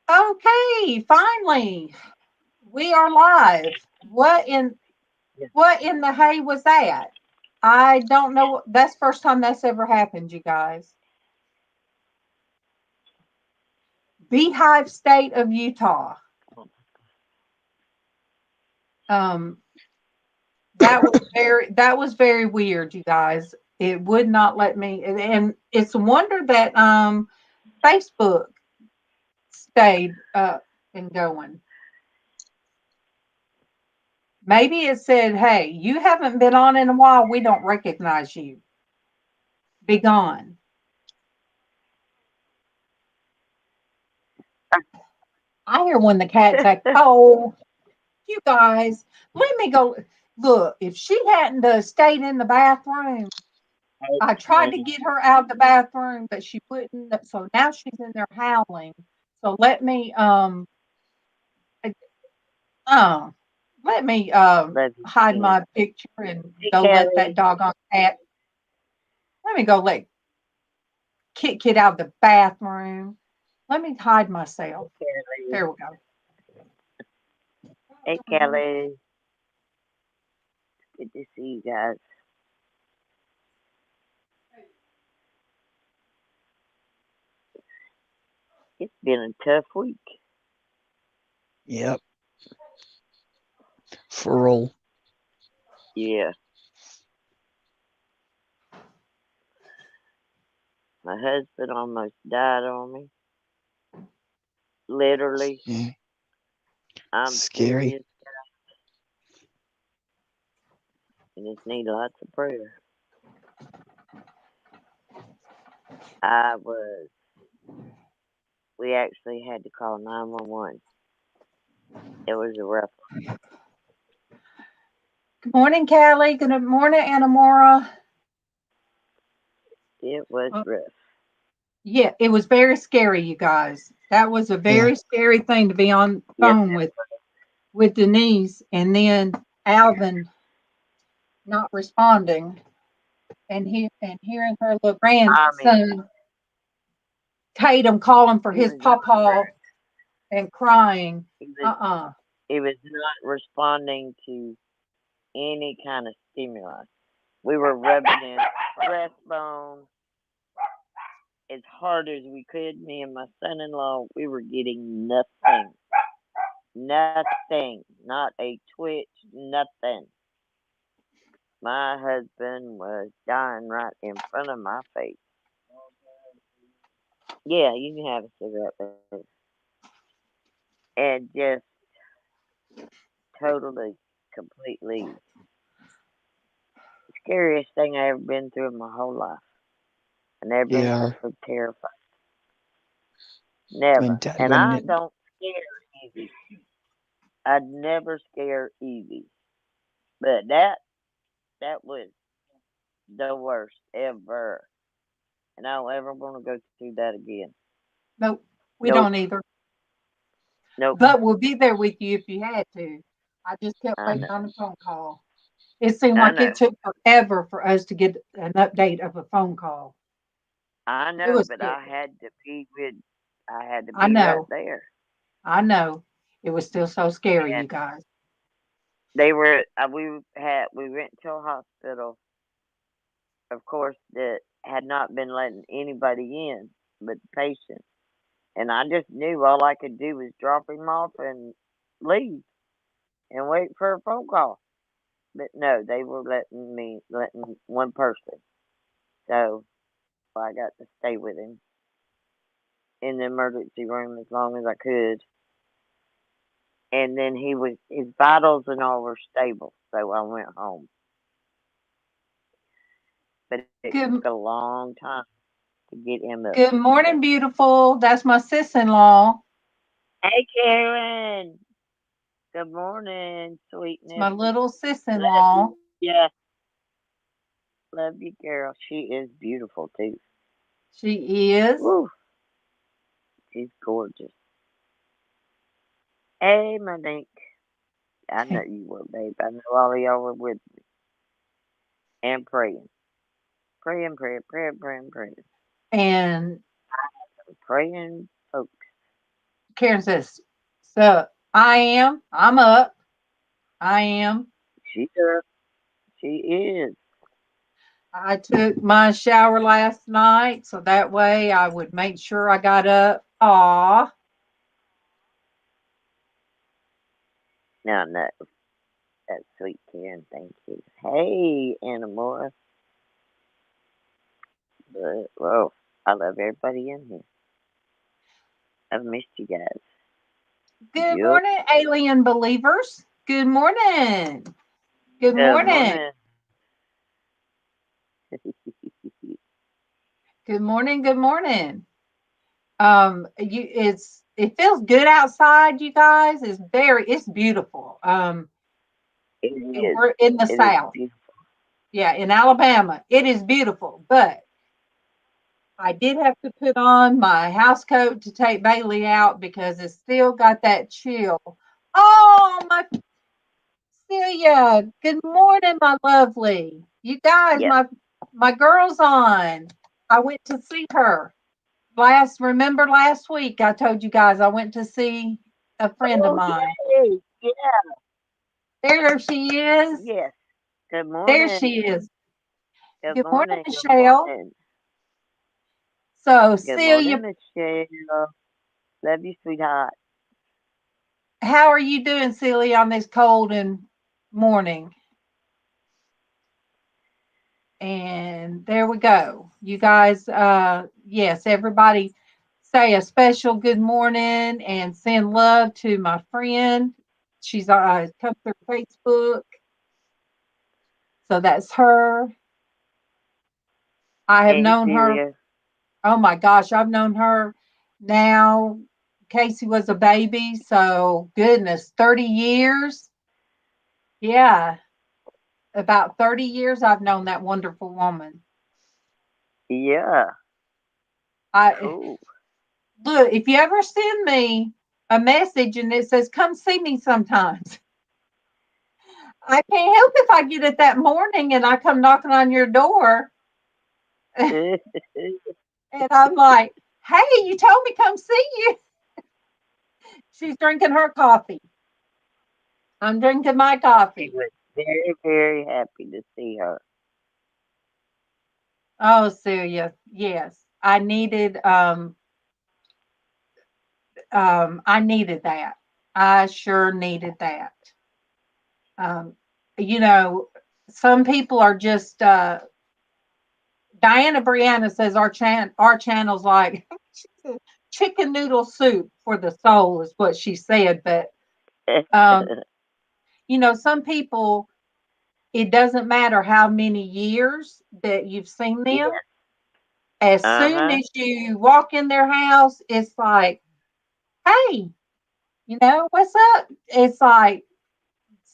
Okay, finally, we are live. What in the hay was that? I don't know. That's the first time that's ever happened, you guys. Beehive State of Utah. Um, that was very weird, you guys. It would not let me, and it's a wonder that Facebook stayed up and going. Maybe it said, "Hey, you haven't been on in a while. We don't recognize you. Be gone." I hear when the cat's like, "Oh, you guys, let me go." Look, if she hadn't stayed in the bathroom, I tried to get her out of the bathroom, but she wouldn't. So now she's in there howling. So uh, uh, let me Love you, hide Ken. my picture and Hey, go let that Kelly. doggone cat. Let me go let Kit out of the bathroom. Let me hide myself. Hey, Kelly. There we go. Hey, Kelly. Good to see you guys. It's been a tough week. Yep, for real. Yeah. My husband almost died on me. Literally. Yeah, I'm scary. serious. I just need lots of prayer. I was. We actually had to call 911. It was a rough. Good morning, Callie. Good morning, Anamora. It was rough. Yeah, it was very scary, you guys. That was a Yeah, very scary thing to be on Yes. phone with Denise, and then Alvin not responding, and hearing her little I mean, grandson Tatum calling for he his was not. papa and crying. He was. Uh-uh. He was not responding to any kind of stimuli. We were rubbing his breastbone as hard as we could. Me and my son-in-law, we were getting nothing. Nothing. Not a twitch. Nothing. My husband was dying right in front of my face. Yeah, you can have a cigarette, baby. And just totally, completely scariest thing I ever been through in my whole life. I never been yeah. so terrified. When Never. dad, And when I it, don't scare easy. I'd never scare easy. But that was the worst ever. And I don't ever want to go through that again. Nope, we Nope. don't either. Nope. But we'll be there with you if you had to. I just kept I know. waiting on the phone call. It seemed I like know. it took forever for us to get an update of a phone call. I It know, was but scary. I had to I be right know. there. I know. It was still so scary, And you guys. they were we went to a hospital, of course, that had not been letting anybody in but the patient. And I just knew all I could do was drop him off and leave and wait for a phone call. But no, they were letting one person. So I got to stay with him in the emergency room as long as I could. And then his vitals and all were stable, so I went home. But it took a Good long time to get him up. good morning, beautiful. That's my sis-in-law. Hey, Karen. Good morning, It's my sweetness. little Love sis-in-law. you. Love you, girl. She is beautiful too. She is. Woo, she's gorgeous. Hey, my dink. I know you were, babe. I know all of y'all were with me and praying, praying. And Praying, folks. Karen says, so I'm up. I am. She's up. She is. I took my shower last night, so that way I would make sure I got up. Aw. No, no. That's sweet, Karen. Thank you. Hey, Anamora. But, whoa, I love everybody in here. I've missed you guys. Good Yep. morning, alien believers. Good morning. Good morning. Good morning. Good morning. It feels good outside, you guys. It's beautiful. It is. We're in the South. Yeah, in Alabama. It is beautiful, but I did have to put on my house coat to take Bailey out because it's still got that chill. Oh, my Celia. Good morning, my lovely. You guys, Yep. my girl's on. I went to see her. Remember last week I told you guys I went to see a friend of mine. Yay. Yeah. There she is. Yes. Good morning. There she is. Good morning, Good Michelle. morning. So Good Celia, morning, Michelle. Love you, sweetheart. how are you doing, Celia, on this cold and morning? And there we go. You guys, yes, everybody say a special good morning and send love to my friend. She's come through Facebook. So that's her. I have known her. Oh my gosh, I've known her now. Casey was a baby, so goodness, 30 years. Yeah, about 30 years I've known that wonderful woman. Yeah. Cool. Look, if you ever send me a message and it says, come see me sometimes, I can't help if I get it that morning and I come knocking on your door. And I'm like, hey, you told me come see you. She's drinking her coffee. I'm drinking my coffee. She was very, very happy to see her. Oh, Celia, yes. I needed that. I sure needed that. You know, some people are just Diana Brianna says our channel's like chicken noodle soup for the soul is what she said. But you know, some people, it doesn't matter how many years that you've seen them. Yeah. As soon as you walk in their house, it's like, hey, you know, what's up? It's like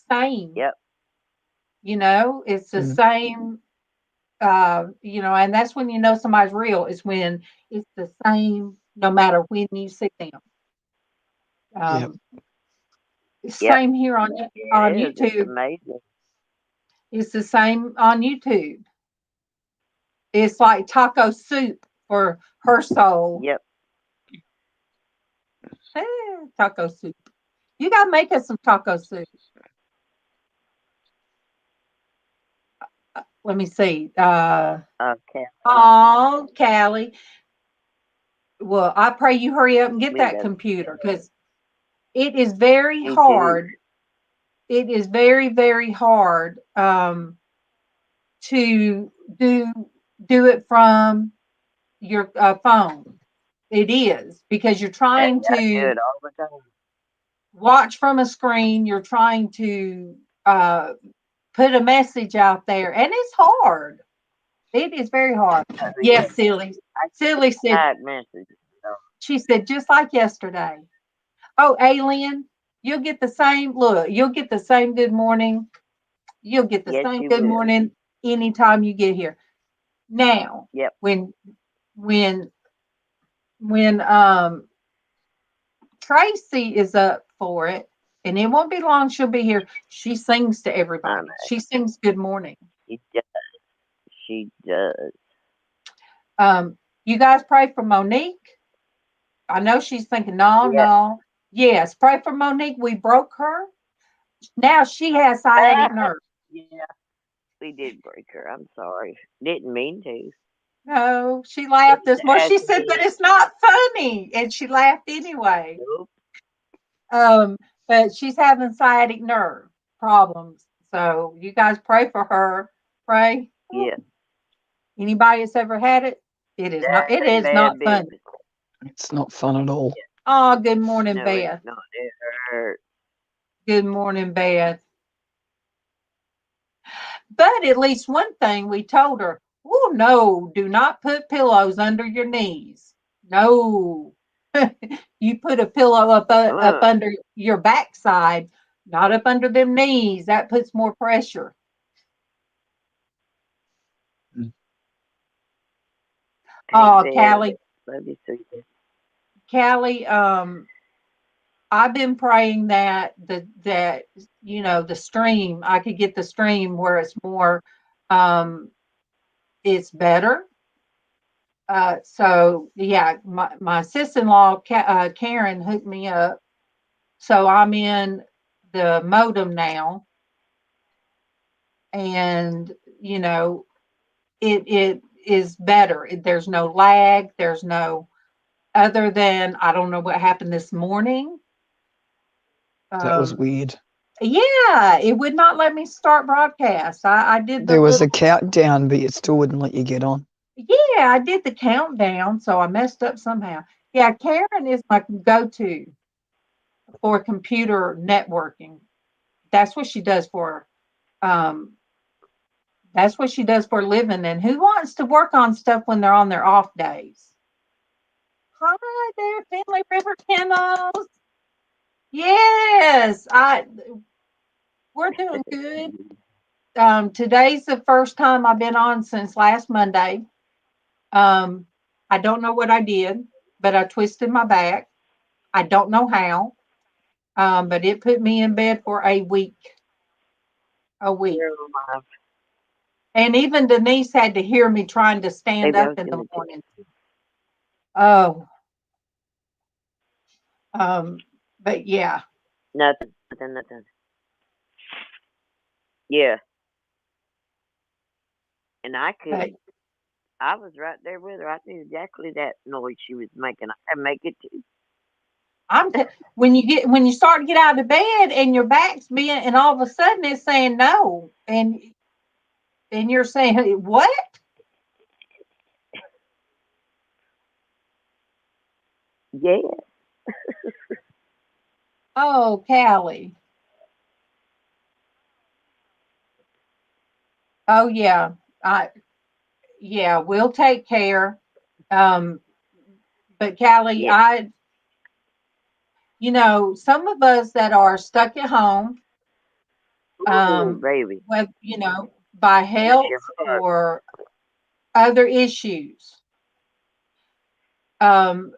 same. Yep. You know, it's the same. You know, and that's when you know somebody's real, is when it's the same no matter when you see them. Same here on YouTube. It's amazing. It's the same on YouTube. It's like taco soup for her soul. Yep. Taco soup. You gotta make us some taco soup. Let me see. Okay. Oh, Callie. Well, I pray you hurry up and get that computer because it is very hard. It is very, very hard to do it from your phone. It is because you're trying to do it all the time. Watch from a screen. You're trying to put a message out there, and it's hard. It is very hard. Yes, Silly. Silly said. She said just like yesterday. Oh, Alien, you'll get the same look. You'll get the same good morning. You'll get the same good morning anytime you get here. Now, when Traci is up for it, and it won't be long, she'll be here. She sings to everybody. She sings good morning. She does. She does. You guys pray for Monique. I know she's thinking, no, Yes, pray for Monique. We broke her. Now she has sciatic nerve. Yeah, we did break her. I'm sorry. Didn't mean to. No, she laughed It's this more. She said, but accident. it's not funny. And she laughed anyway. Nope. Um, but she's having sciatic nerve problems. So you guys pray for her. Pray. Yeah, Anybody that's ever had it, it that's is bad not funny. business. It's not fun at all. Oh, good morning, No, it's Beth. not. It hurt. Good morning, Beth. But at least one thing we told her, oh no, do not put pillows under your knees. No. You put a pillow up under your backside, not up under them knees. That puts more pressure. Hey, Oh, Bev. Callie, Love you, sweetie. Callie, I've been praying that the stream, I could get the stream where it's more it's better. So yeah, my sister-in-law Karen hooked me up. So I'm in the modem now, and it is better. There's no lag. There's no other than I don't know what happened this morning. That was weird. Yeah, it would not let me start broadcast. I did the There was little, a countdown, but it still wouldn't let you get on. yeah, I did the countdown, so I messed up somehow. Yeah, Karen is my go-to for computer networking. That's what she does for um that's what she does for a living. And who wants to work on stuff when they're on their off days? Hi there, Finley River Kennels. Yes, we're doing good. Today's the first time I've been on since last Monday. I don't know what I did, but I twisted my back. I don't know how, but it put me in bed for a week. A week. You're alive. And even Denise had to hear me trying to stand Maybe I up was in the going to morning. Oh, but yeah. nothing. Yeah. And But I was right there with her. I knew exactly that noise she was making. I could make it too. when you start to get out of bed and your back's being, and all of a sudden it's saying no, and you're saying what? Yeah. Oh, Callie. Oh yeah. Yeah, we'll take care. Um, but Callie, Yeah. some of us that are stuck at home, Ooh, baby. with by Bless health your heart. or other issues. Um,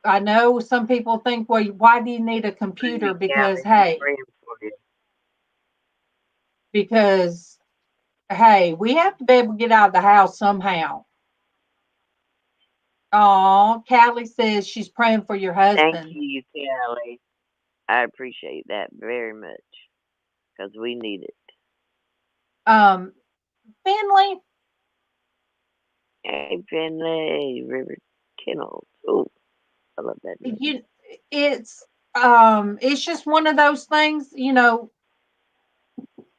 I know some people think, well, why do you need a Bring computer? me, Because Callie. I'm hey, praying for you. because hey, we have to be able to get out of the house somehow. Oh, Callie says she's praying for your Thank husband. you, Callie. I appreciate that very much because we need it. Um, Finley, Hey, Finley, River Kennels. Ooh, I love that name. you, it's just one of those things,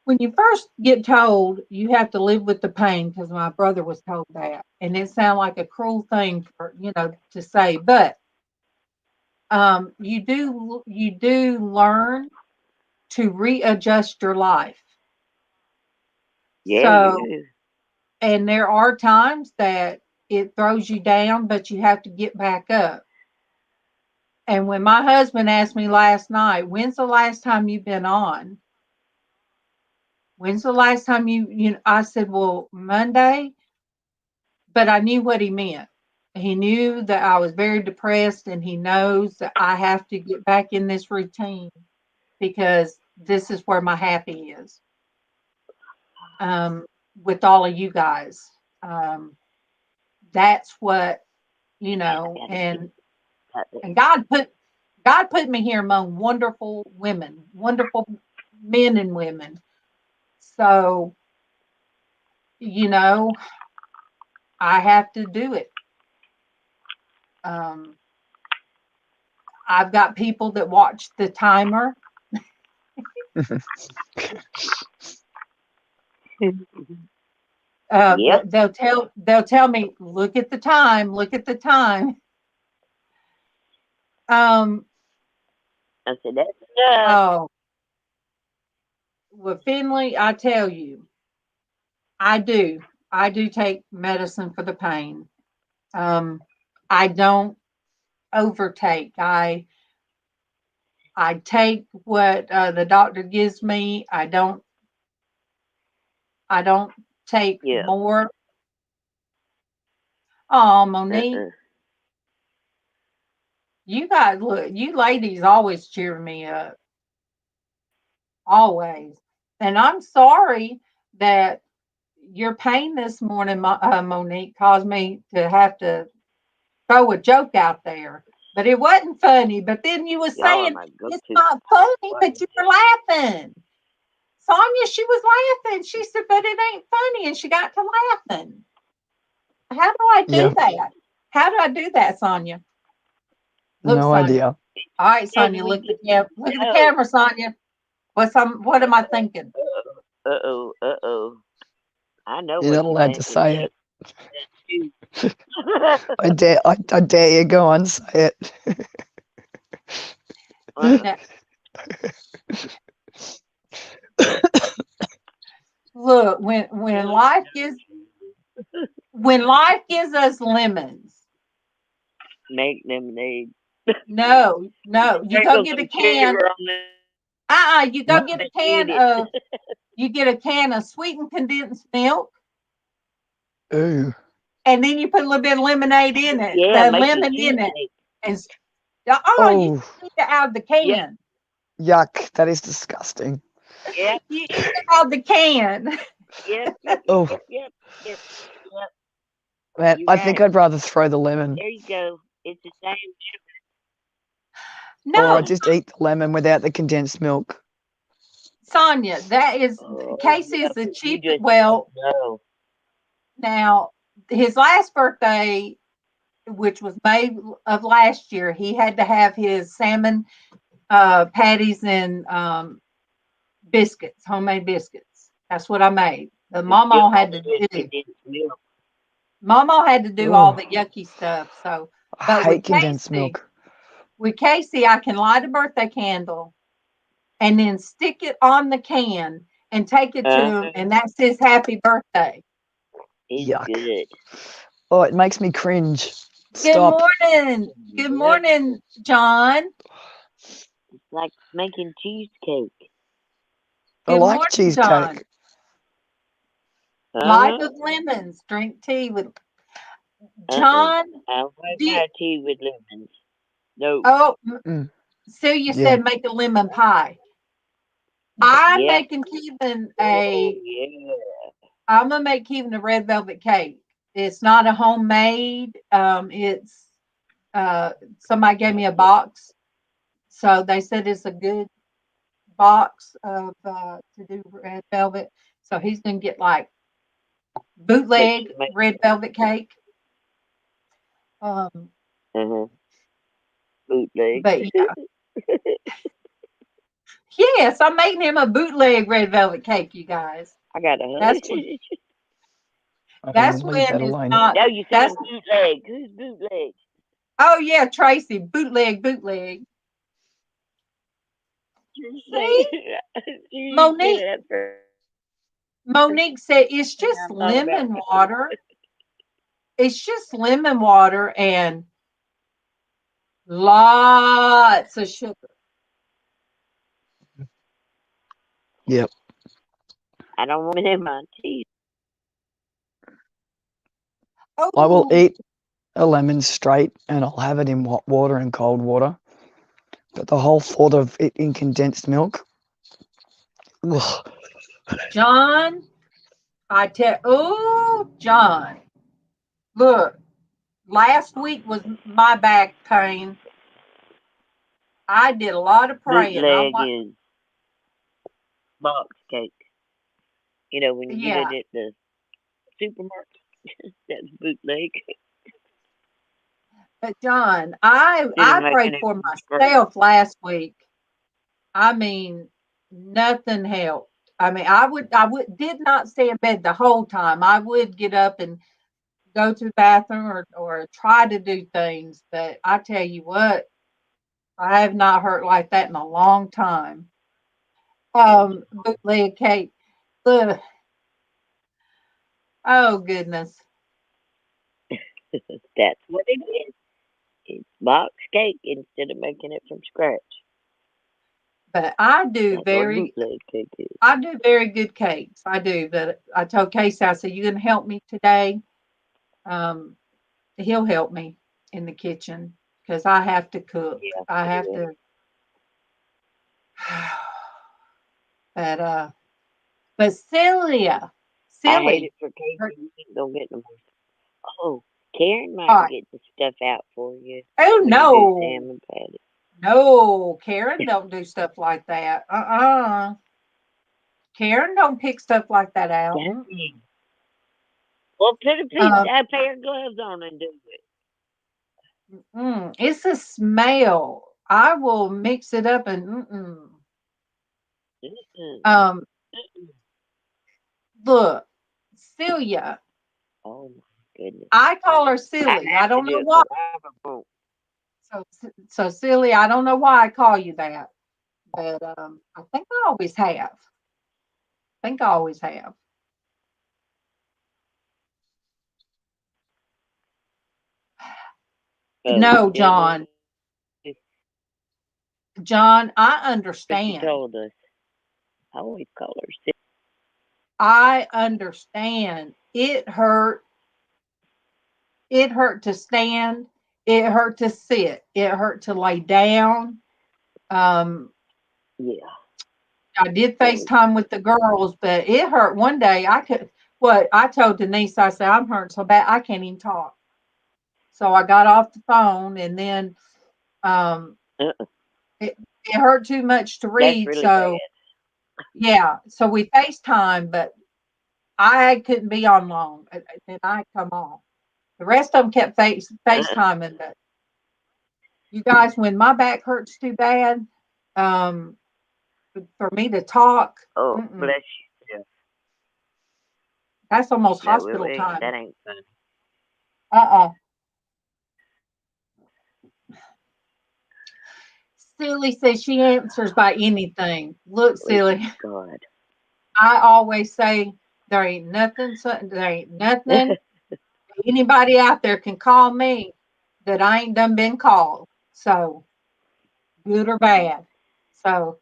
when you first get told you have to live with the pain, because my brother was told that, and it sounded like a cruel thing for to say, but you do learn to readjust your life. Yeah, you So, do. and there are times that it throws you down, but you have to get back up. And when my husband asked me last night, when's the last time you've been on? When's the last time I said, well, Monday, but I knew what he meant. He knew that I was very depressed, and he knows that I have to get back in this routine because this is where my happy is. With all of you guys. That's what, I gotta get and out there. God God put me here among wonderful women, wonderful men and women. So, I have to do it. I've got people that watch the timer. Yep. They'll tell me, look at the time, look at the time. I said, that's enough. Oh, well, Finley, I tell you, I do take medicine for the pain. I don't overtake. I take what the doctor gives me. I don't take Yeah. more. Oh, Monique, you guys, look, you ladies always cheer me up. Always. And I'm sorry that your pain this morning, Monique, caused me to have to throw a joke out there. But it wasn't funny. But then you were Y'all are saying my it's go-to. not funny, but you were laughing. Sonia, she was laughing. She said, but it ain't funny. And she got to laughing. How do I do Yeah. that? How do I do that, Sonia? Look, No Sonia. idea. All right, Sonia, look at the camera, Sonia. What am I thinking? Uh-oh. I know You're what not you're allowed to thinking. say it. I dare you, go on, say it. Now, look, when life gives us lemons, Make lemonade. no, you go Sprinkle get a some can. sugar on it. You go get a can Eat of sweetened condensed milk, Ooh. and then you put a little bit of lemonade in it, Yeah, the make your lemon in it, cheesecake. and you Oh, eat it out of the can. yuck. That is disgusting. Yep, You eat it out of the can. yep. Oh, man, You I had think it. I'd rather throw the lemon. There you go. It's the same. Or I No, just eat the lemon without the condensed milk. Sonia, that is Casey is the You cheap. just Well, know. now his last birthday, which was May of last year, he had to have his salmon patties and biscuits, homemade biscuits. That's what I made. The MawMaw had to do. MawMaw had to do all the yucky stuff. So, I but hate condensed milk. with Casey, I can light a birthday candle and then stick it on the can and take it to him, and that's his happy birthday. It's Yuck. good. Oh, it makes me cringe. Good Stop. morning. Good morning, John. It's like making cheesecake. I Good like morning, cheesecake. John. Live with lemons. Drink tea with John. I don't have tea with lemons. No. Oh, Mm. Celia Yeah. said make a lemon pie. I'm making Kevin I'm gonna make Kevin a red velvet cake. It's not a homemade. It's somebody gave me a box, so they said it's a good box of to do red velvet. So he's gonna get like bootleg red velvet cake. Bootleg. But yeah. Yes, I'm making him a bootleg red velvet cake, you guys. I got a That's when it's alone. not. No, you said bootleg. Who's bootleg? Oh yeah, Tracy, bootleg. See? Monique said it's just lemon water. It's just lemon water and lots of sugar. Yep. I don't want it in my teeth. Oh. I will eat a lemon straight and I'll have it in hot water and cold water. But the whole thought of it in condensed milk. Ugh. John, John, look, last week was my back pain. I did a lot of praying. Bootleg is box cake. You know, when you get Yeah, it at the supermarket, that's bootleg. but John, Instead of I making prayed it for from scratch. myself last week. I mean, nothing helped. I mean, did not stay in bed the whole time. I would get up and go to the bathroom or try to do things, but I tell you what, I have not hurt like that in a long time. Bootleg cake. Ugh. Oh goodness. That's what it is. It's box cake instead of making it from scratch. But That's what bootleg cake is. I do very good cakes. I do. But I told Casey, I said, you gonna help me today? He'll help me in the kitchen because I have to cook. Yeah. I have to. But Celia, I hate silly. it for cake. You ain't gonna get no more. Oh, Karen might All right. get the stuff out for you Oh when you do no, salmon patty. no, Karen don't do stuff like that. Karen don't pick stuff like that out. Dang. Well, put a pair of gloves on and do it. It's a smell. I will mix it up and Mm-mm. look, Celia. Oh my goodness. I call her I silly. I have to don't do know it why. because I won't. So silly. I don't know why I call you that, but I think I always have. I think I always have. No, John. John, I But you understand. told us. I always call her silly. I understand. It hurt. It hurt to stand. It hurt to sit. It hurt to lay down. Um, Yeah. I did FaceTime with the girls, but it hurt one day. I told Denise, I said, I'm hurt so bad I can't even talk. So I got off the phone and then um, Uh-uh. it hurt too much to That's read. really So bad. yeah, so we FaceTime, but I couldn't be on long. Then I come on. The rest of them kept FaceTiming, but you guys, when my back hurts too bad, um, for me to talk, Oh, bless you. that's almost No, hospital time. that ain't fun. Uh-uh. Silly says she answers by anything. Look, Silly, God. I always say there ain't nothing. Anybody out there can call me that I ain't done been called. So good or bad. So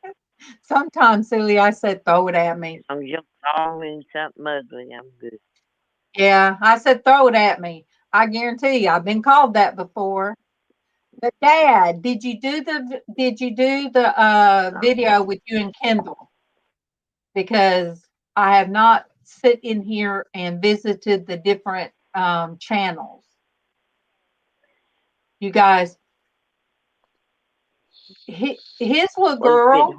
sometimes, Silly, I said throw it at me. As long as you don't call me something ugly, I'm good. Yeah, I said throw it at me. I guarantee you, I've been called that before. But Dad, did you do the video with you and Kendall? Because I have not sit in here and visited the different channels. You guys, his little girl,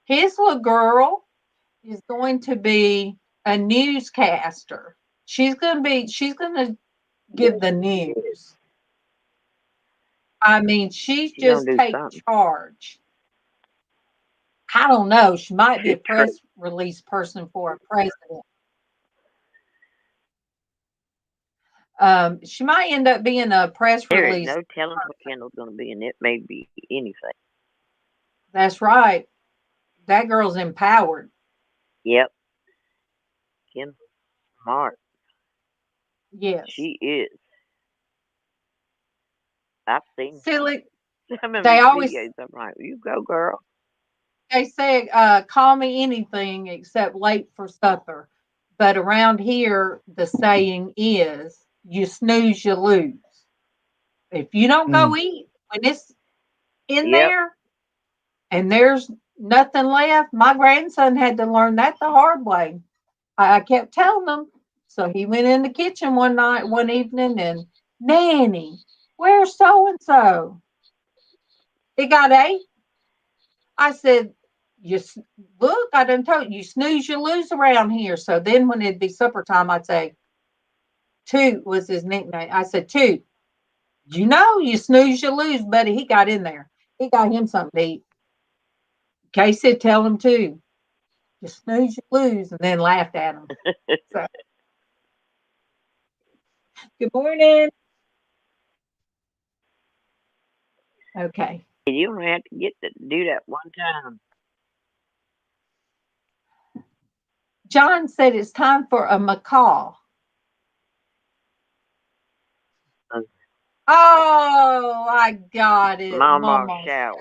his little girl is going to be a newscaster. She's going to give the news. I mean, she just take charge. I don't know. She might be a press release person for a president. She might end up being a press release. There is no telling what Kendall's going to be, and it may be anything. That's right. That girl's empowered. Yep. Kendall's smart. Yes. She is. I've seen Silly. some of They his always videos. I'm like, you go, girl. They say call me anything except late for supper. But around here the saying is you snooze, you lose. If you don't go eat when it's in there and there's nothing left, my grandson had to learn that the hard way. I kept telling him. So he went in the kitchen one evening, and Nanny, where's so and so? It got 8. I said, look, I done told you snooze, you lose around here. So then when it'd be supper time, I'd say, Toot was his nickname. I said, Toot, you snooze, you lose, buddy. He got in there. He got him something to eat. Kay said, tell him too. You snooze, you lose, and then laughed at him. So, good morning. Okay. You don't have to get to do that one time. John said it's time for a macaw. Oh, I got it. MawMaw shower.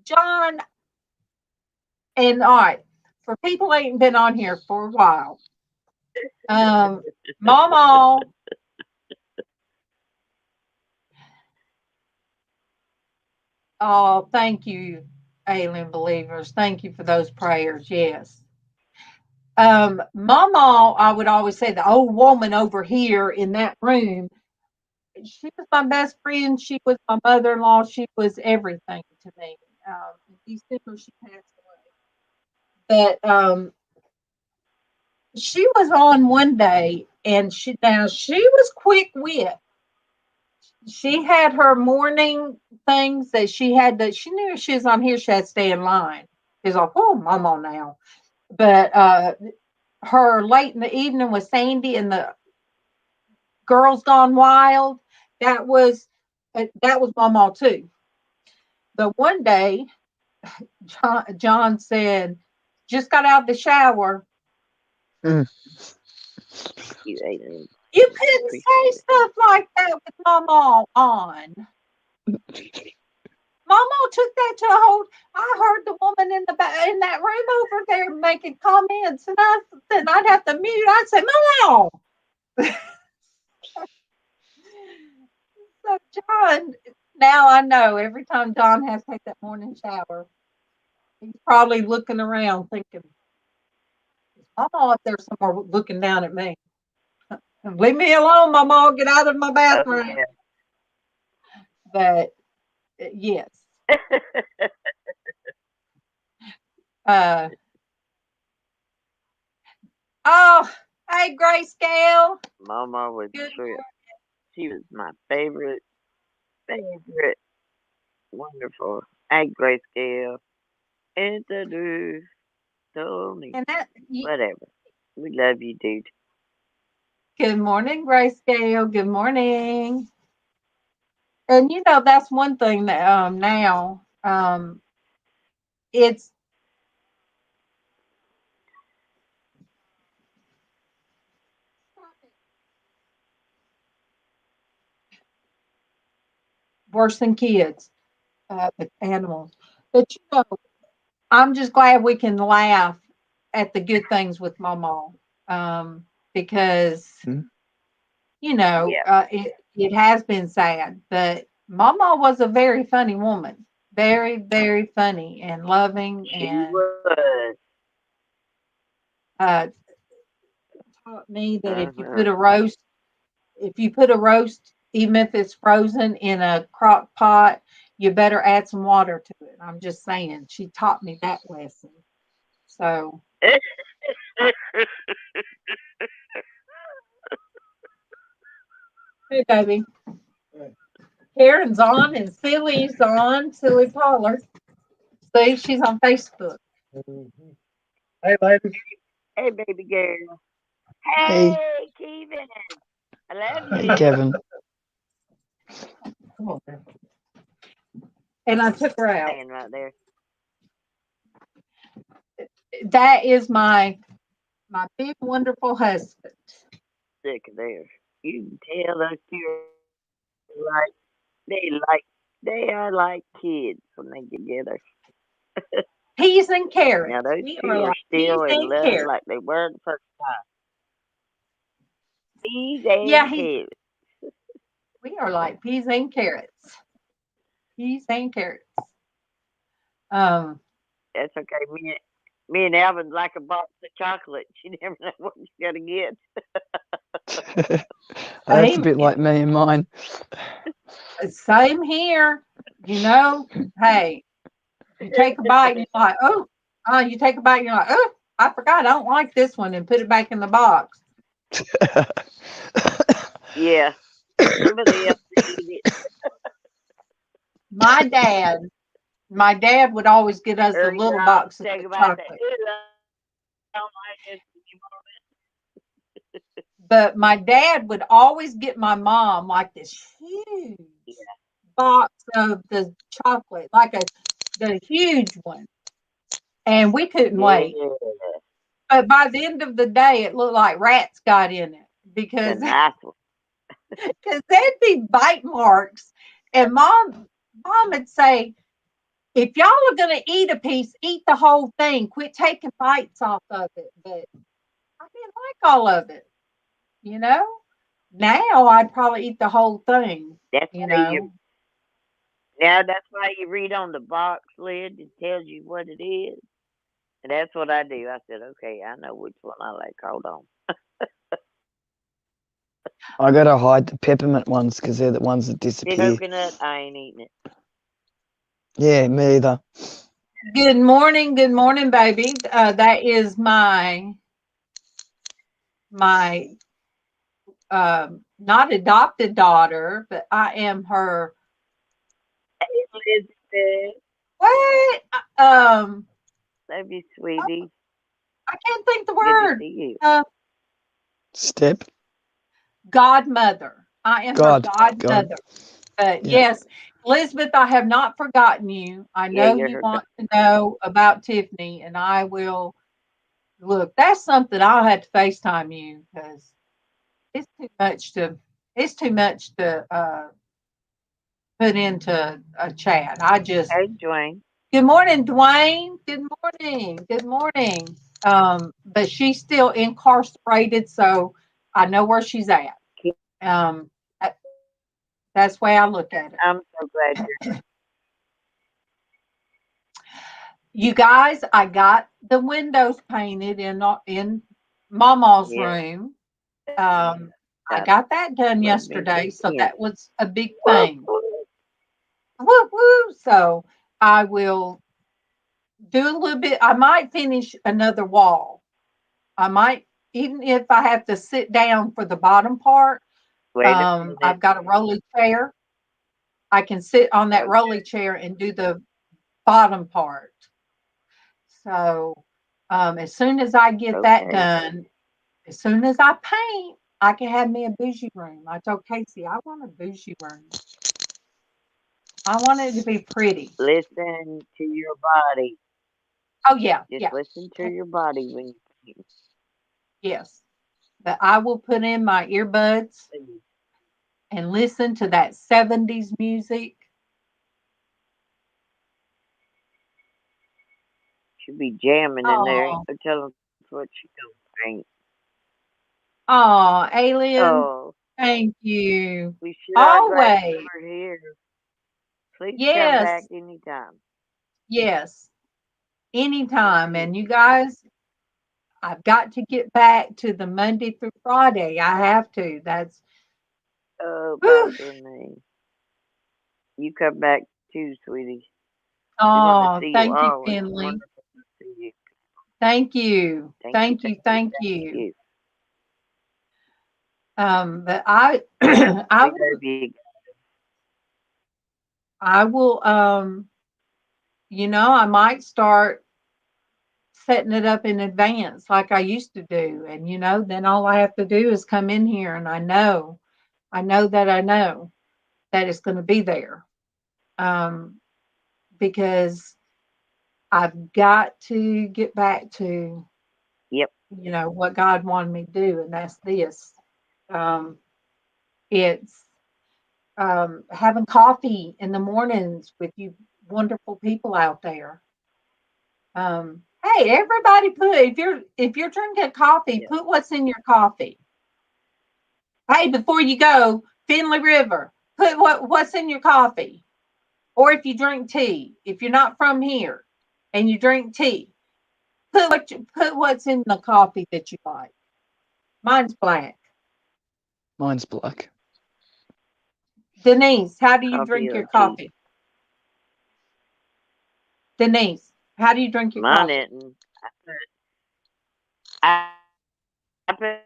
John, and all right, for people who ain't been on here for a while, MawMaw. Oh, thank you, alien believers. Thank you for those prayers. Yes. MawMaw, I would always say the old woman over here in that room, she was my best friend. She was my mother-in-law. She was everything to me. In December, she passed away. But she was on one day, and she was quick-wit. She had her morning things that she had to. She knew if she was on here, she had to stay in line. She's like, oh, Mama now. But her late in the evening with Sandy and the Girls Gone Wild, that was Mama too. But one day, John said, just got out of the shower. Mm. You couldn't say stuff like that with Mama on. Mama took that to a whole. I heard the woman in that room over there making comments, and I said I'd have to mute. I'd say, Mama. So John, now I know every time John has to take that morning shower, he's probably looking around thinking, Mama up there somewhere looking down at me. Leave me alone, Mama. Get out of my bathroom. Oh, yeah. But yes. Oh, hey, Grayscale. MawMaw was true. She was my favorite. Wonderful. Hey, Grayscale. Introduce Tony. Whatever. We love you, dude. Good morning, Grayscale. Good morning. And that's one thing that now it's worse than kids, with animals. But I'm just glad we can laugh at the good things with MawMaw, because it has been sad, but MawMaw was a very funny woman, very, very funny and loving, and taught me that if you put a roast, even if it's frozen in a crock pot, you better add some water to it. I'm just saying, she taught me that lesson. So. Hey, baby. Karen's on and Silly's on. Silly Pollard. See, she's on Facebook. Mm-hmm. Hey, baby. Hey, baby girl. Hey, Kevin. I love you. Hey, Kevin. Come on, man. And I took her out. Stand right there. That is my big, wonderful husband. Sick of there. You can tell those two they are like kids when they get together. Peas and carrots. Now those two are still in love like they were the first time. Peas and carrots. We are like peas and carrots. Peas and carrots. That's okay. Me and Alvin like a box of chocolate. You never know what you're gonna get. That's a bit like me and mine. Same here. Hey, you take a bite and you're like, you take a bite and you're like, oh, I forgot I don't like this one, and put it back in the box. Yeah. Somebody else eat it. My dad would always get us a Or little I'll box of take the about that. chocolate. I don't like this anymore. But my dad would always get my mom like this huge box of the chocolate, like the huge one. And we couldn't wait. Yeah. But by the end of the day, it looked like rats got in it The because nice one. there'd be bite marks. And mom would say, if y'all are going to eat a piece, eat the whole thing. Quit taking bites off of it. But I didn't like all of it. Now I'd probably eat the whole thing. That's why you read on the box lid. It tells you what it is. And that's what I do. I said, okay, I know which one I like. Hold on. I gotta hide the peppermint ones because they're the ones that The disappear. coconut, I ain't eating it. Yeah, me either. Good morning, baby. That is my not adopted daughter, but I am her. Elizabeth, What? love you, sweetie. I can't think the Good to word. see you. Step. Godmother. I am her godmother. But Yeah. yes, Elizabeth, I have not forgotten you. I know you're you her want to know about Tiffany, and I will. Look, that's something I'll have to FaceTime you because it's too much to put into a chat. Hey, Dwayne. Good morning, Dwayne. Good morning. But she's still incarcerated, so I know where she's at. Um, that's the way I look at it. I'm so glad you're You guys, I got the windows painted in MawMaw's Yeah. room. I got that done yesterday, so that was a big thing. Woo woo! So I will do a little bit. I might finish another wall. I might, even if I have to sit down for the bottom part. Wait a minute. I've got a rolly chair. I can sit on that rolly chair and do the bottom part. So as soon as I get that done, as soon as I paint, I can have me a bougie room. I told Casey, I want a bougie room. I want it to be pretty. Listen to your body. Oh, yeah. Just listen to your body when you paint. Yes. But I will put in my earbuds and listen to that 70s music. Should be jamming in there. Ain't no telling what she gonna paint. Oh, Alien. Oh, thank you. We sure are glad you Always. were here. Please come Yes. back anytime. Yes. Anytime. And you guys, I've got to get back to the Monday through Friday. I have to. That's Oh, bother me. You come back too, sweetie. oh, See thank you, always. Finley. Wonderful to see you. Thank you. Thank you. But I I will I might start setting it up in advance like I used to do. And then all I have to do is come in here and I know that it's going to be there. Because I've got to get back to what God wanted me to do, and that's this. It's having coffee in the mornings with you wonderful people out there. Hey, everybody, if you're drinking coffee, put what's in your coffee. Hey, before you go, Finley River, put what's in your coffee. Or if you drink tea, if you're not from here and you drink tea, put what's in the coffee that you like. Mine's black. Mine's black. Denise, how do you Coffee drink or your tea? coffee? Denise, how do you drink your Mine coffee? isn't. I put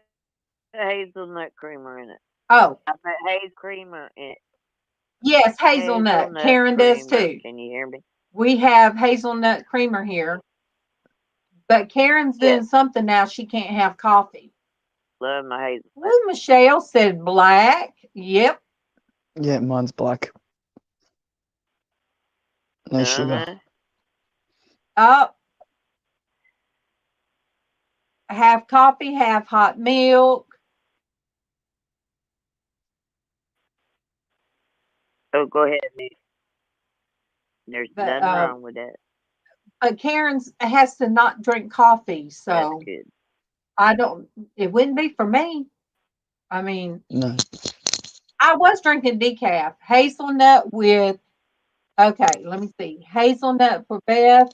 hazelnut creamer in it. Oh, I put hazelnut creamer in it. yes, hazelnut. Karen does creamer. too. Can you hear me? We have hazelnut creamer here, but Karen's doing Yes. something now. She can't have coffee. Love my hazelnut. Well, Michelle said black. Yep. Yeah, mine's black. No sugar. Oh, half coffee, half hot milk. Oh, go ahead, Nick. There's But nothing wrong with that. Karen's has to not drink coffee, That's so good. I don't. It wouldn't be for me. I mean, No. I was drinking decaf, hazelnut with. Okay, let me see. Hazelnut for Beth,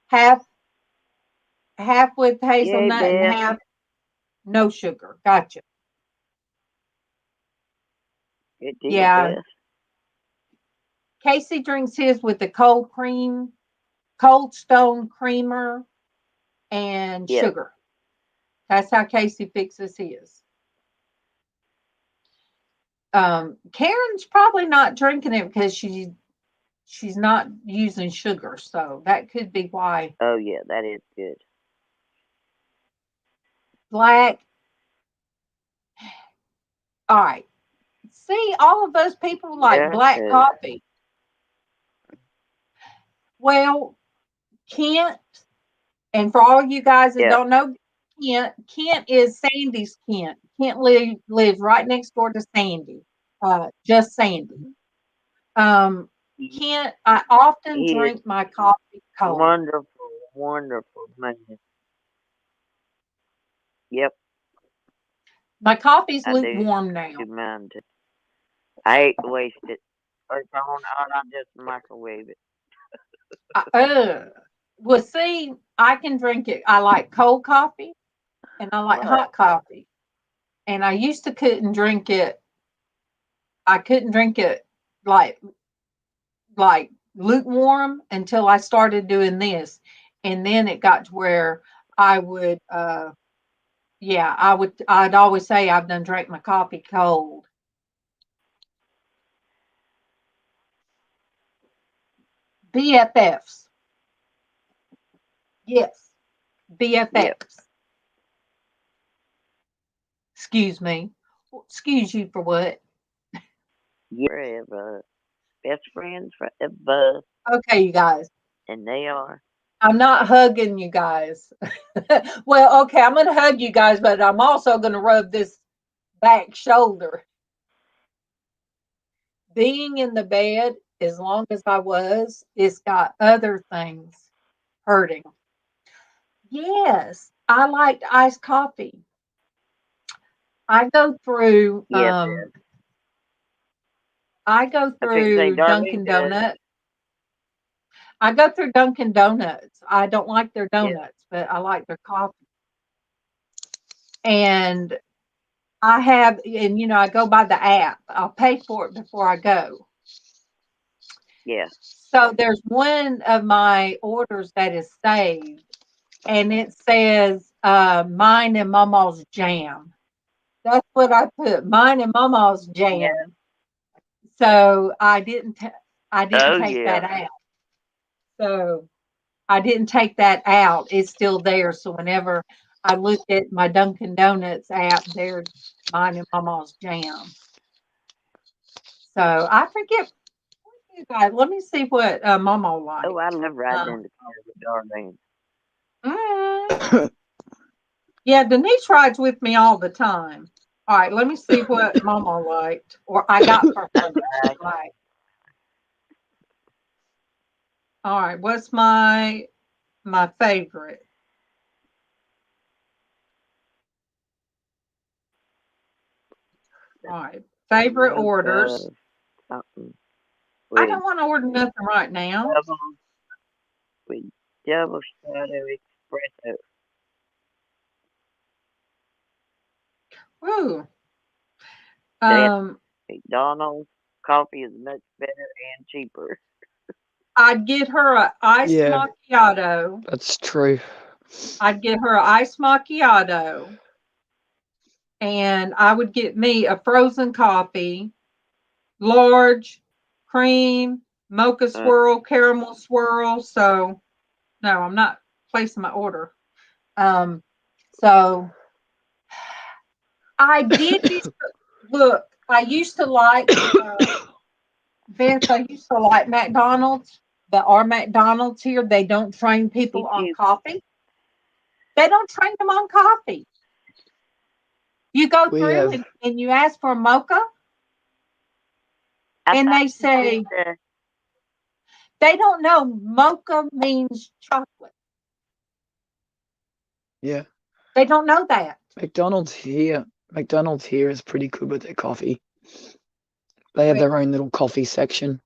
half with Yay, hazelnut and Beth. half no sugar. Gotcha. Good deal, Yeah. Beth. Casey drinks his with the cold cream, Cold Stone creamer, and Yep. sugar. That's how Casey fixes his. Karen's probably not drinking it because she's not using sugar, so that could be why. Oh yeah, that is good. Black. All right. See, all of those people like Yeah. black coffee. Well, Kent, and for all you guys that Yep. don't know, Kent is Sandy's Kent. Kent lives right next door to Sandy. Just Sandy. Kent, I often He is drink my coffee cold. wonderful, wonderful man. Yep. My coffee's I do lukewarm now. mine too. I hate to waste it. Or if I want it, I'll just microwave it. Well, see, I can drink it. I like cold coffee and I like Right. hot coffee. And I used to couldn't drink it. I couldn't drink it like lukewarm until I started doing this. And then it got to where I would I'd always say I've done drank my coffee cold. BFFs. Yes. Yep. BFFs. Excuse me. Excuse you for what? Forever. Best friends forever. Okay, you guys. And they are. I'm not hugging you guys. Well, okay, I'm going to hug you guys, but I'm also going to rub this back shoulder. Being in the bed as long as I was, it's got other things hurting. Yes, I liked iced coffee. I go through Yes. I go I think say through Darlene Dunkin does. Donuts. I go through Dunkin Donuts. I don't like their Yeah. donuts, but I like their coffee. And I go by the app. I'll pay for it before I go. Yeah. So there's one of my orders that is saved, and it says mine and MawMaw's jam. That's what I put. Mine and MawMaw's jam. Yeah. So I didn't Oh take yeah. that out. So I didn't take that out. It's still there. So whenever I look at my Dunkin' Donuts app, there's mine and MawMaw's jam. So I forget. You guys, let me see what MawMaw likes. Oh, I love riding in the car with Darlene. Yeah, Denise rides with me all the time. All right, let me see what MawMaw liked, or I got for her that she liked. All right, what's my favorite? All right, favorite orders. Something I don't want to order nothing right now. with double shadow espresso. Ooh. That's McDonald's coffee is much better and cheaper. I'd get her a iced Yeah. macchiato. That's true. I'd get her a iced macchiato. And I would get me a frozen coffee, large, cream, mocha swirl, caramel swirl. So, no, I'm not placing my order. So I did look. I used to like Vince. I used to like McDonald's, but our McDonald's here, they don't train people on coffee. They don't train them on coffee. You go through and you ask for a mocha, and they say they don't know mocha means chocolate. Yeah. They don't know that. McDonald's here is pretty good with their coffee. They have their own little coffee section.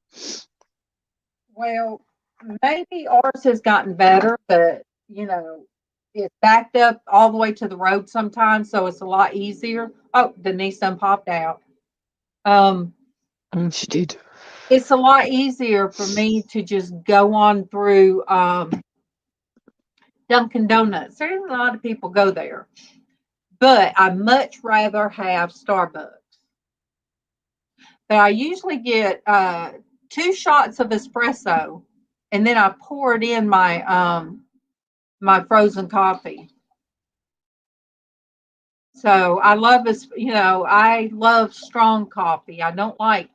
Well, maybe ours has gotten better, but it's backed up all the way to the road sometimes, so it's a lot easier. Oh, Denise done popped out. She did. It's a lot easier for me to just go on through Dunkin Donuts. There's a lot of people go there, but I much rather have Starbucks. But I usually get 2 shots of espresso, and then I pour it in my my frozen coffee. So I love this. I love strong coffee. I don't like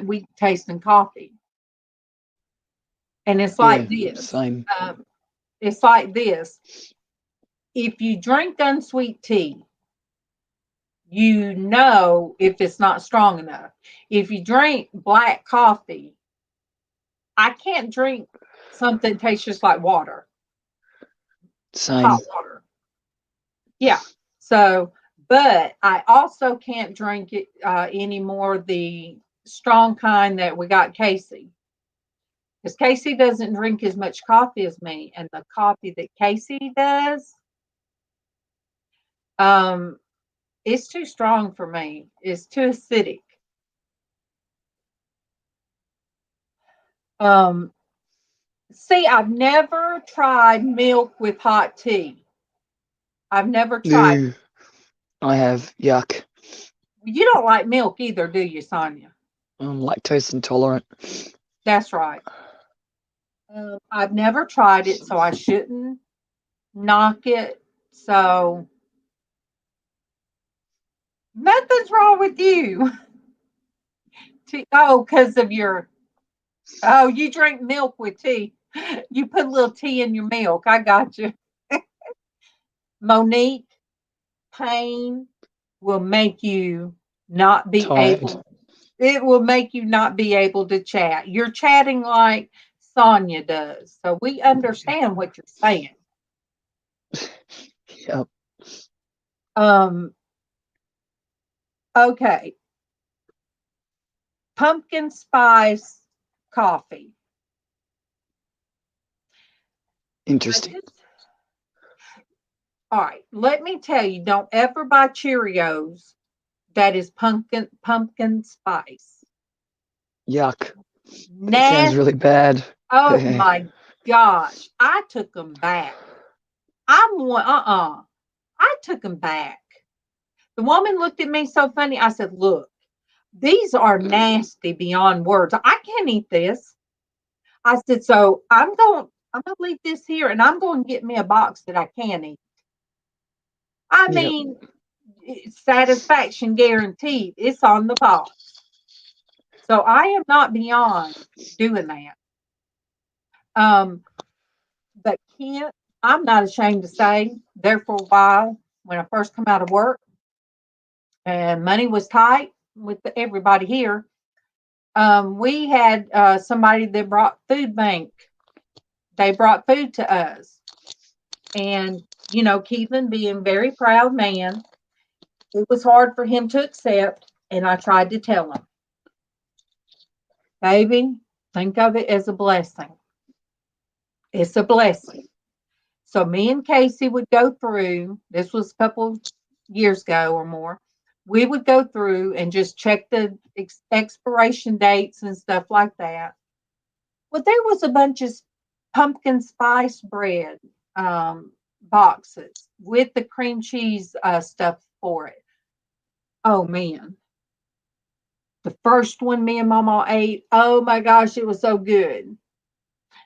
weak tasting coffee. And it's like this. Same. It's like this. If you drink unsweet tea, you know if it's not strong enough. If you drink black coffee, I can't drink something that tastes just like water. Same. Hot water. Yeah. So, but I also can't drink it anymore, the strong kind that we got Casey. Because Casey doesn't drink as much coffee as me. And the coffee that Casey does, it's too strong for me. It's too acidic. See, I've never tried milk with hot tea. I've never tried. No, I have. Yuck. You don't like milk either, do you, Sonia? I'm lactose intolerant. That's right. I've never tried it, so I shouldn't knock it. So nothing's wrong with you. Because of you drink milk with tea. You put a little tea in your milk. I got you. Monique, pain will make you not be able. It will make you not be able to chat. You're chatting like Sonia does. So we understand what you're saying. Yep. Okay. Pumpkin spice coffee. Interesting. All right. Let me tell you, don't ever buy Cheerios that is pumpkin spice. Yuck. That sounds really bad. Oh my gosh. I took them back. I took them back. The woman looked at me so funny. I said, look, these are nasty beyond words. I can't eat this. I said, so I'm going to leave this here and I'm going to get me a box that I can eat. I mean, satisfaction guaranteed. It's on the box. So I am not beyond doing that. But Kent, I'm not ashamed to say, there for a while, when I first come out of work and money was tight with everybody here, we had somebody that brought food bank. They brought food to us. And, Keelan being a very proud man, it was hard for him to accept. And I tried to tell him, baby, think of it as a blessing. It's a blessing. So me and Casey would go through, this was a couple of years ago or more, we would go through and just check the expiration dates and stuff like that. Well, there was a bunch of pumpkin spice bread boxes with the cream cheese stuff for it. Oh man. The first one me and Mama ate, oh my gosh, it was so good.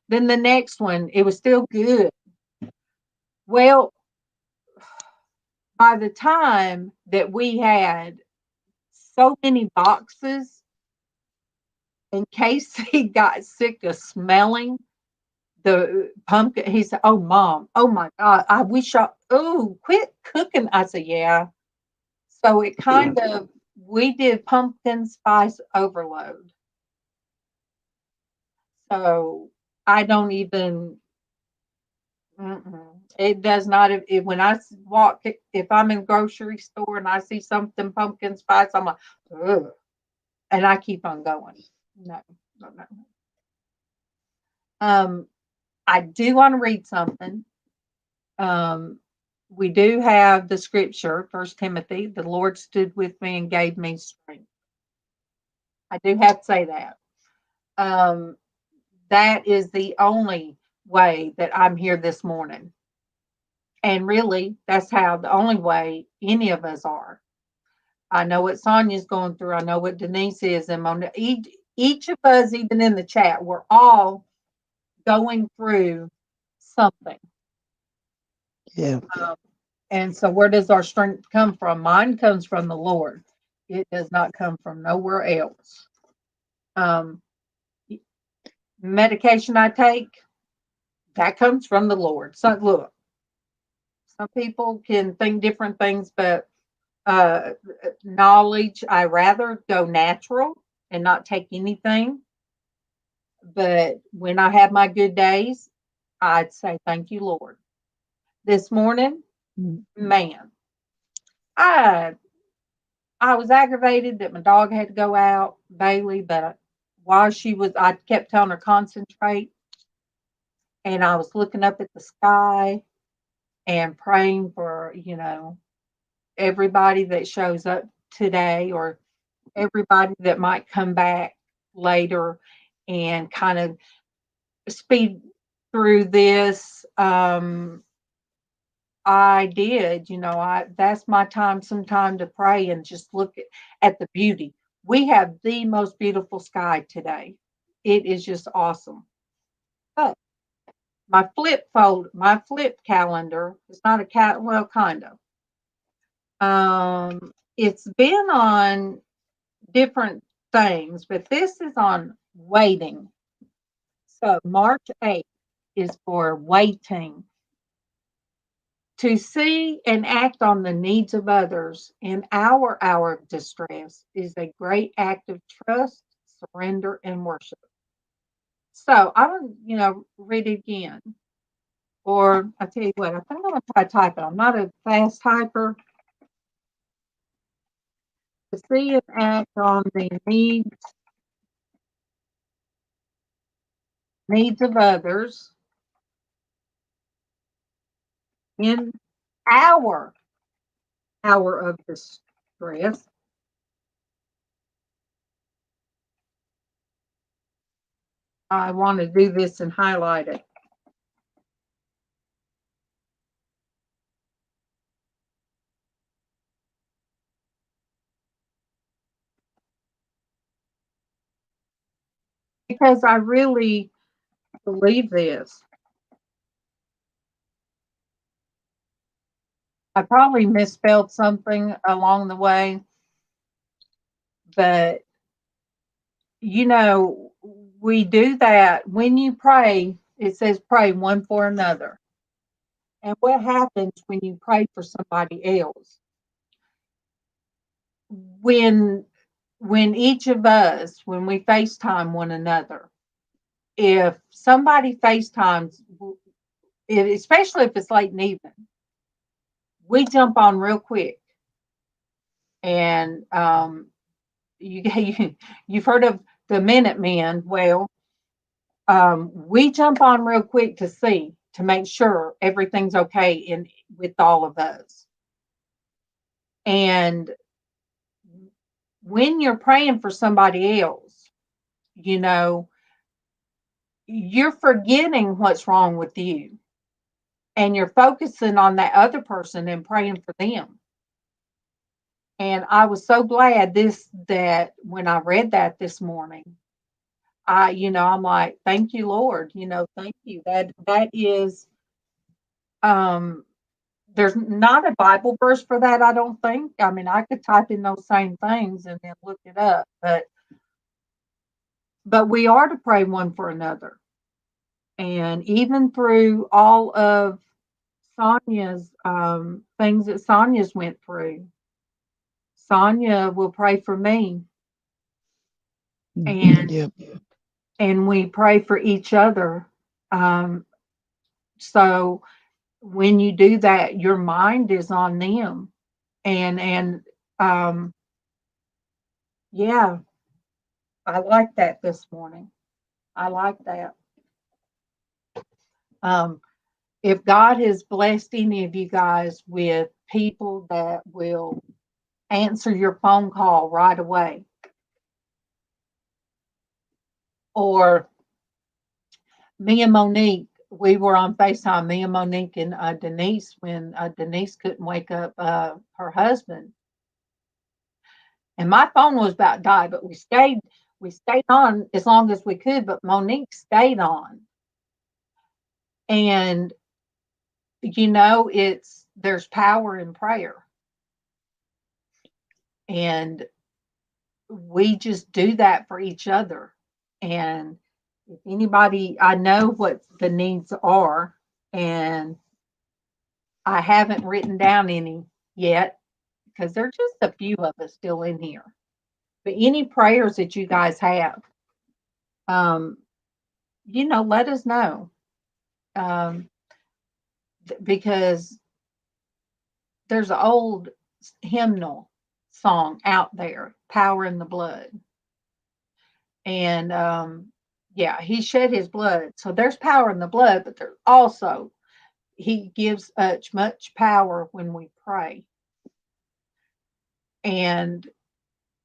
Then the next one, it was still good. Well, by the time that we had so many boxes, and Casey got sick of smelling the pumpkin, he said, "Oh, Mom, oh my God, I wish quit cooking." I said, "Yeah." So it kind of, we did pumpkin spice overload. So I don't even, it does not, when I walk, if I'm in a grocery store and I see something pumpkin spice, I'm like, ugh, and I keep on going. No, no, no. I do want to read something. We do have the scripture, 1 Timothy, the Lord stood with me and gave me strength. I do have to say that. That is the only way that I'm here this morning. And really, that's how the only way any of us are. I know what Sonia's going through. I know what Denise is. And each of us, even in the chat, we're all going through something. Yeah. And so where does our strength come from? Mine comes from the Lord. It does not come from nowhere else. Medication I take, that comes from the Lord. So look, some people can think different things, but knowledge, I rather go natural and not take anything. But when I have my good days, I'd say, thank you, Lord. This morning, man, I was aggravated that my dog had to go out, Bailey, but while I kept telling her concentrate, and I was looking up at the sky and praying for, everybody that shows up today or everybody that might come back later and kind of speed through this. I did, that's my time, sometime to pray and just look at the beauty. We have the most beautiful sky today. It is just awesome. But my flip calendar is not well, kind of. It's been on different things, but this is on waiting. So March 8th is for waiting. To see and act on the needs of others in our hour of distress is a great act of trust, surrender, and worship. So I'm going to read it again. Or I tell you what, I think I'm going to try to type it. I'm not a fast typer. To see and act on the needs of others in our hour of distress. I want to do this and highlight it. Because I really believe this. I probably misspelled something along the way, but we do that when you pray. It says pray one for another. And what happens when you pray for somebody else? When each of us, when we FaceTime one another, if somebody FaceTimes, especially if it's late in the evening, we jump on real quick. And you've heard of the Minutemen. Well, we jump on real quick to make sure everything's okay with all of us. And when you're praying for somebody else, you know, you're forgetting what's wrong with you, and you're focusing on that other person and praying for them. And I was so glad that when I read that this morning, I'm like, thank you, Lord, thank you. That is, um, there's not a Bible verse for that, I don't think. I mean, I could type in those same things and then look it up, but we are to pray one for another. And even through all of Sonia's things that Sonia's went through, Sonia will pray for me, and Yep. and we pray for each other. So when you do that, your mind is on them, and yeah, I like that this morning. I like that. If God has blessed any of you guys with people that will answer your phone call right away, or me and Monique, we were on FaceTime, me and Monique and Denise, when Denise couldn't wake up her husband. And my phone was about to die, but we stayed on as long as we could, but Monique stayed on. And there's power in prayer. And we just do that for each other. And if anybody, I know what the needs are, and I haven't written down any yet because there's just a few of us still in here. But any prayers that you guys have, let us know. Because there's an old hymnal song out there, Power in the Blood. And he shed his blood. So there's power in the blood, but there's also, he gives us much power when we pray. And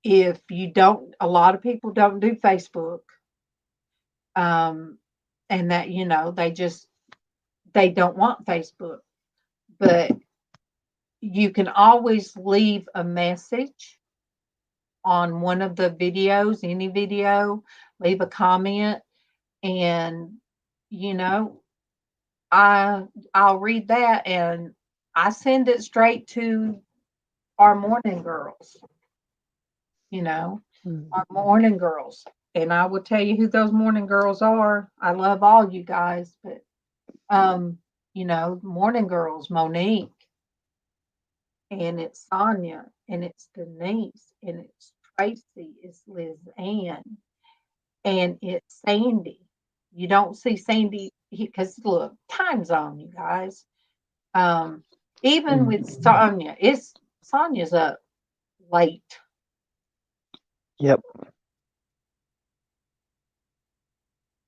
if you don't, a lot of people don't do Facebook. And that, they don't want Facebook. But you can always leave a message on one of the videos, any video, leave a comment, and I'll read that, and I send it straight to our morning girls, our morning girls. And I will tell you who those morning girls are. I love all you guys, but morning girls, Monique, and it's Sonia, and it's Denise, and it's Traci, it's LizzAnn, and it's Sandy. You don't see Sandy because look, time zone, you guys. Even with Sonia, Sonia's up late. Yep.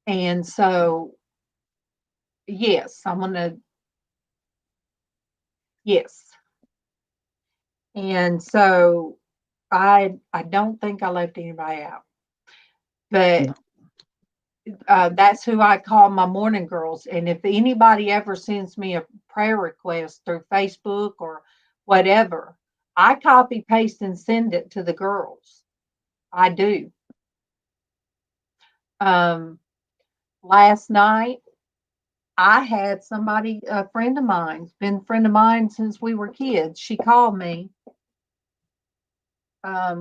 And so, yes, yes. And so I don't think I left anybody out. But that's who I call my morning girls. And if anybody ever sends me a prayer request through Facebook or whatever, I copy, paste, and send it to the girls. I do. Last night, I had somebody, a friend of mine, been a friend of mine since we were kids. She called me. I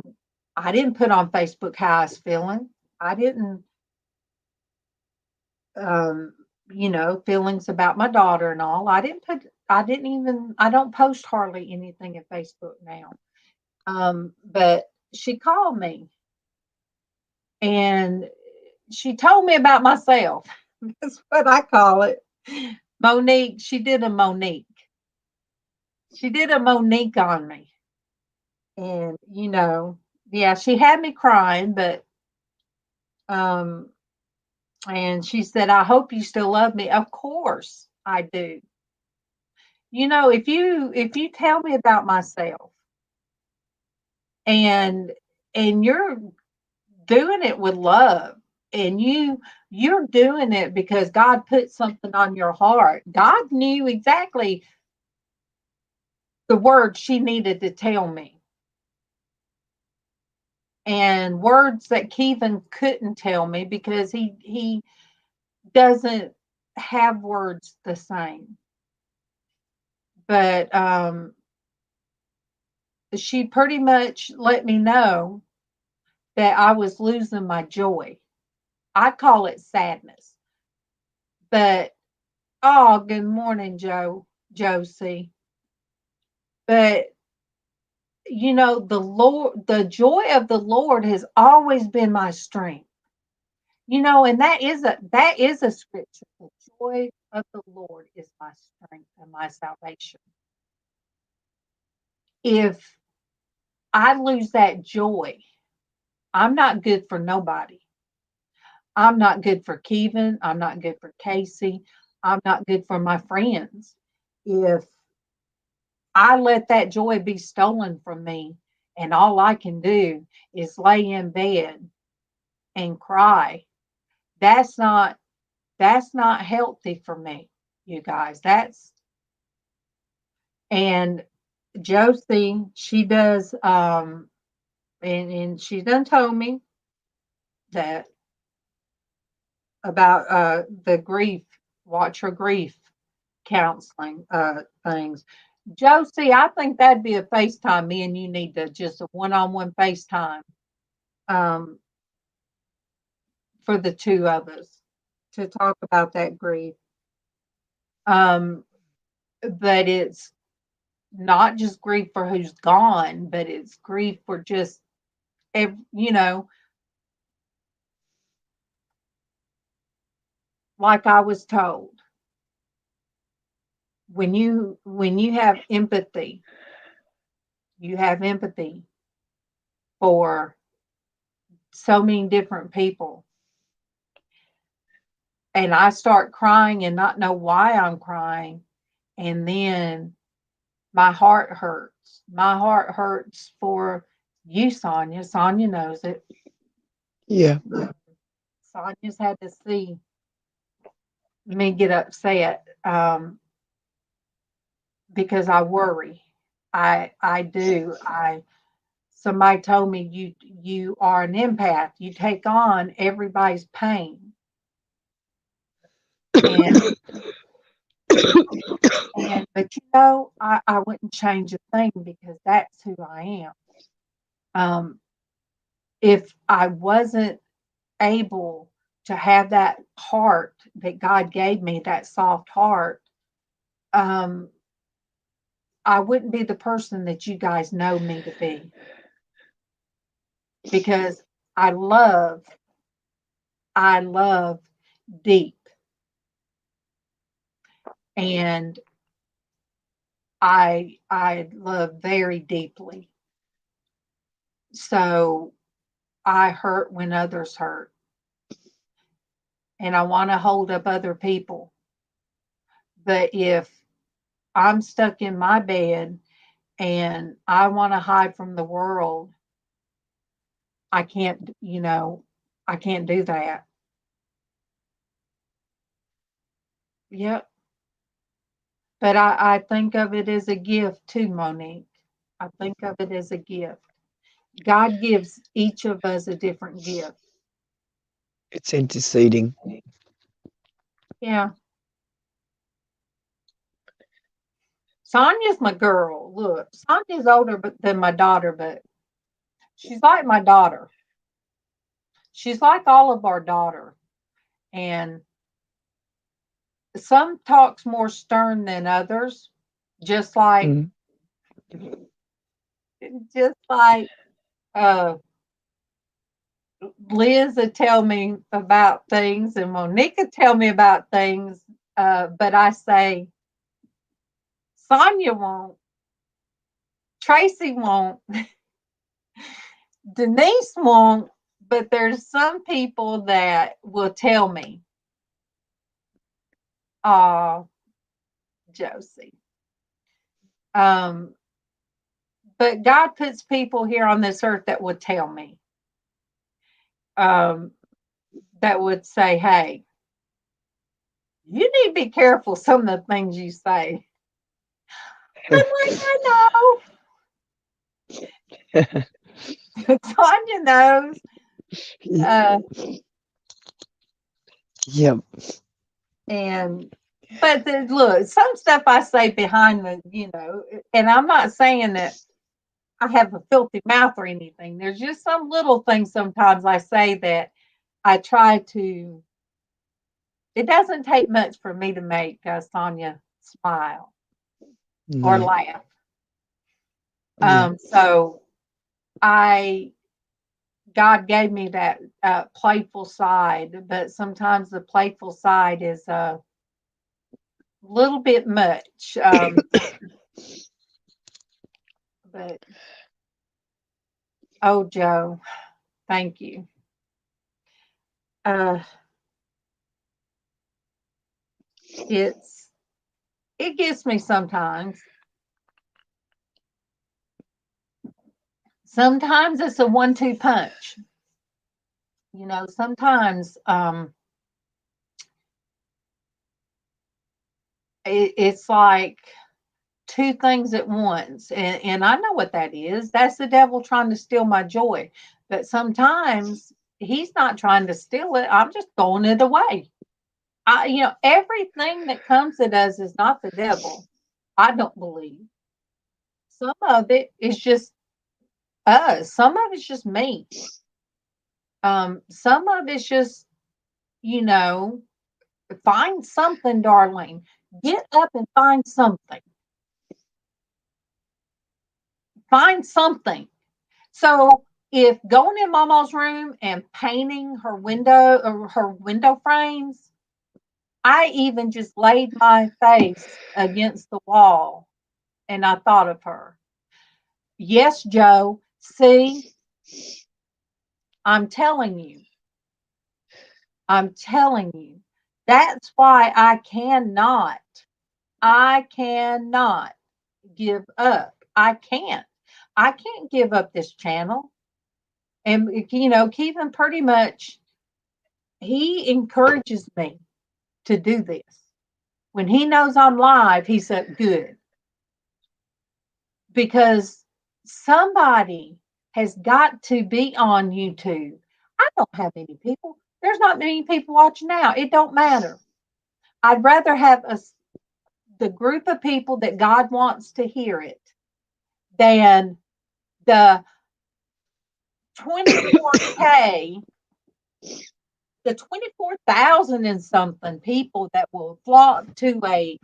didn't put on Facebook how I was feeling. I didn't, feelings about my daughter and all. I don't post hardly anything in Facebook now. But she called me and she told me about myself. That's what I call it. Monique, she did a Monique. She did a Monique on me. And, she had me crying, but, and she said, I hope you still love me. Of course I do. If you tell me about myself and and you're doing it with love, and you're doing it because God put something on your heart. God knew exactly the words she needed to tell me, and words that Kevin couldn't tell me because he doesn't have words the same. But she pretty much let me know that I was losing my joy. I call it sadness. But oh, good morning, Josie. But the joy of the Lord has always been my strength. And that is a scripture. The joy of the Lord is my strength and my salvation. If I lose that joy, I'm not good for nobody. I'm not good for Kevin. I'm not good for Casey. I'm not good for my friends. If I let that joy be stolen from me, and all I can do is lay in bed and cry, that's not healthy for me, you guys. And Josie, she does and she done told me that about the grief, watch her grief counseling things. Josie, I think that'd be a FaceTime. Me and you need to just a one-on-one FaceTime for the two of us to talk about that grief. But it's not just grief for who's gone, but it's grief for just, like I was told, when you have empathy, you have empathy for so many different people. And I start crying and not know why I'm crying. And then my heart hurts. My heart hurts for you, Sonia. Sonia knows it. Yeah. Sonia's had to see me get upset because I worry. I do. Somebody told me you are an empath. You take on everybody's pain. And but I wouldn't change a thing because that's who I am. If I wasn't able to have that heart that God gave me, that soft heart, I wouldn't be the person that you guys know me to be. Because I love deep. And I love very deeply. So I hurt when others hurt. And I want to hold up other people. But if I'm stuck in my bed and I want to hide from the world, I can't, I can't do that. Yep. But I think of it as a gift too, Monique. I think of it as a gift. God gives each of us a different gift. It's interceding. Yeah. Sonia's my girl. Look, Sonia's older than my daughter, but she's like my daughter. She's like all of our daughter. And some talks more stern than others, just like Lizz would tell me about things and Monique would tell me about things, but I say, Sonia won't, Traci won't, Denise won't, but there's some people that will tell me, oh, Josie. but God puts people here on this earth that would tell me, that would say, hey, you need to be careful some of the things you say. I'm like, I know. Tanya knows. Yep. But look, some stuff I say behind the, and I'm not saying that I have a filthy mouth or anything. There's just some little things sometimes I say that I try to. It doesn't take much for me to make Sonia smile or No. laugh. Yeah. So God gave me that playful side, but sometimes the playful side is a little bit much. But oh, Joe, thank you. It gets me sometimes. Sometimes it's a 1-2 punch. Sometimes it's like two things at once. And I know what that is. That's the devil trying to steal my joy. But sometimes he's not trying to steal it. I'm just throwing it away. Everything that comes at us is not the devil. I don't believe. Some of it is just us. Some of it's just me. Some of it's just, find something, darling. Get up and find something. Find something. So if going in Mama's room and painting her window frames, I even just laid my face against the wall and I thought of her. Yes, Joe. See, I'm telling you. That's why I cannot give up. I can't give up this channel. And, Kevin pretty much, he encourages me to do this. When he knows I'm live, he said, good. Because somebody has got to be on YouTube. I don't have any people. There's not many people watching now. It don't matter. I'd rather have the group of people that God wants to hear it than the 24K, the 24,000 and something people that will flock to a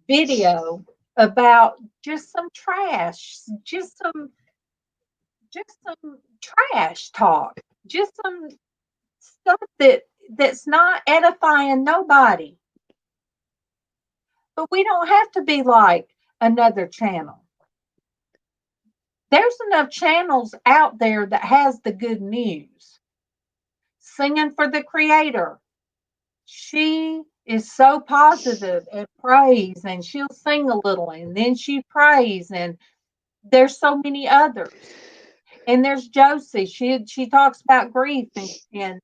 video about just some trash, just some trash talk, just some stuff that's not edifying nobody. But we don't have to be like another channel. There's enough channels out there that has the good news. Singing for the Creator. She is so positive and prays, and she'll sing a little, and then she prays, and there's so many others. And there's Josie. She talks about grief, and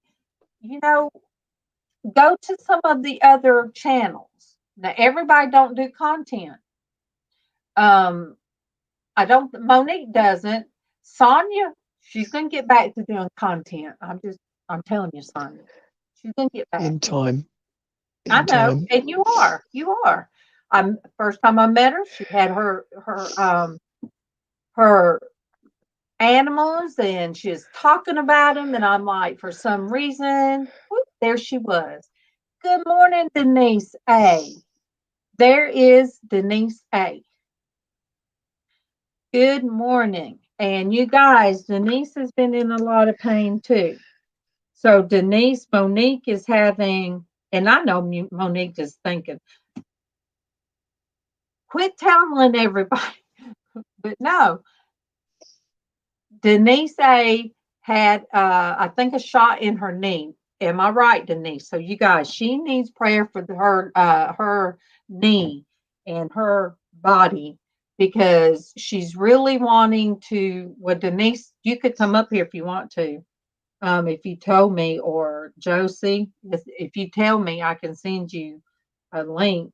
go to some of the other channels. Now, everybody don't do content. Monique doesn't. Sonia, she's going to get back to doing content. I'm telling you, Sonia. She's going to get back. In time. I know. And you are. First time I met her, she had her animals and she was talking about them. And I'm like, for some reason, whoop, there she was. Good morning, Denise A. There is Denise A. Good morning. And you guys, Denise has been in a lot of pain too. So Monique is having, and I know Monique is thinking, quit telling everybody. But no, Denise A had, I think, a shot in her knee. Am I right, Denise? So you guys, she needs prayer for her knee and her body because she's really wanting to. Well, Denise, you could come up here if you want to. If you told me, or Josie, if you tell me, I can send you a link.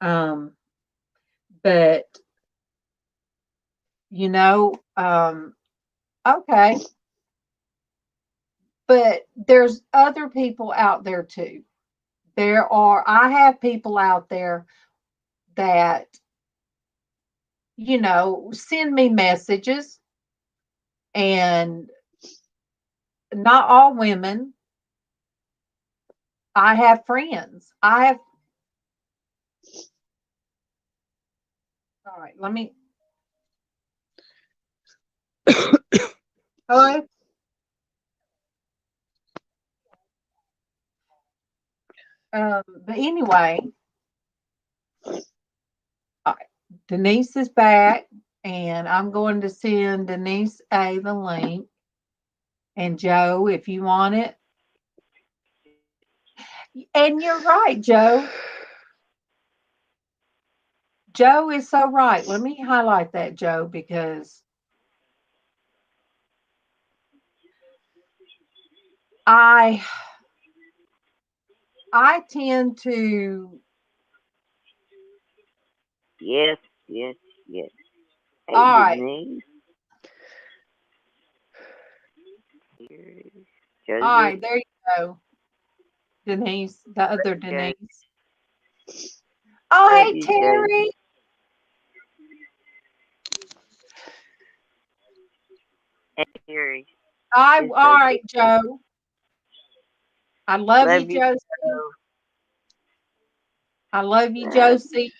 But okay. But there's other people out there too. I have people out there that, send me messages, and not all women. I have friends. All right, let me. Hello? But anyway, Denise is back, and I'm going to send Denise the link. And Joe, if you want it. And you're right, Joe. Joe is so right. Let me highlight that, Joe, because I tend to. Yes, yes, yes. Hey, All right. Denise. All right, there you go. Denise, the other Denise. Oh, Love hey, you, Terry. Hey, Terry. All right, Joe. I love you, Josie. Joe. I love you, Josie.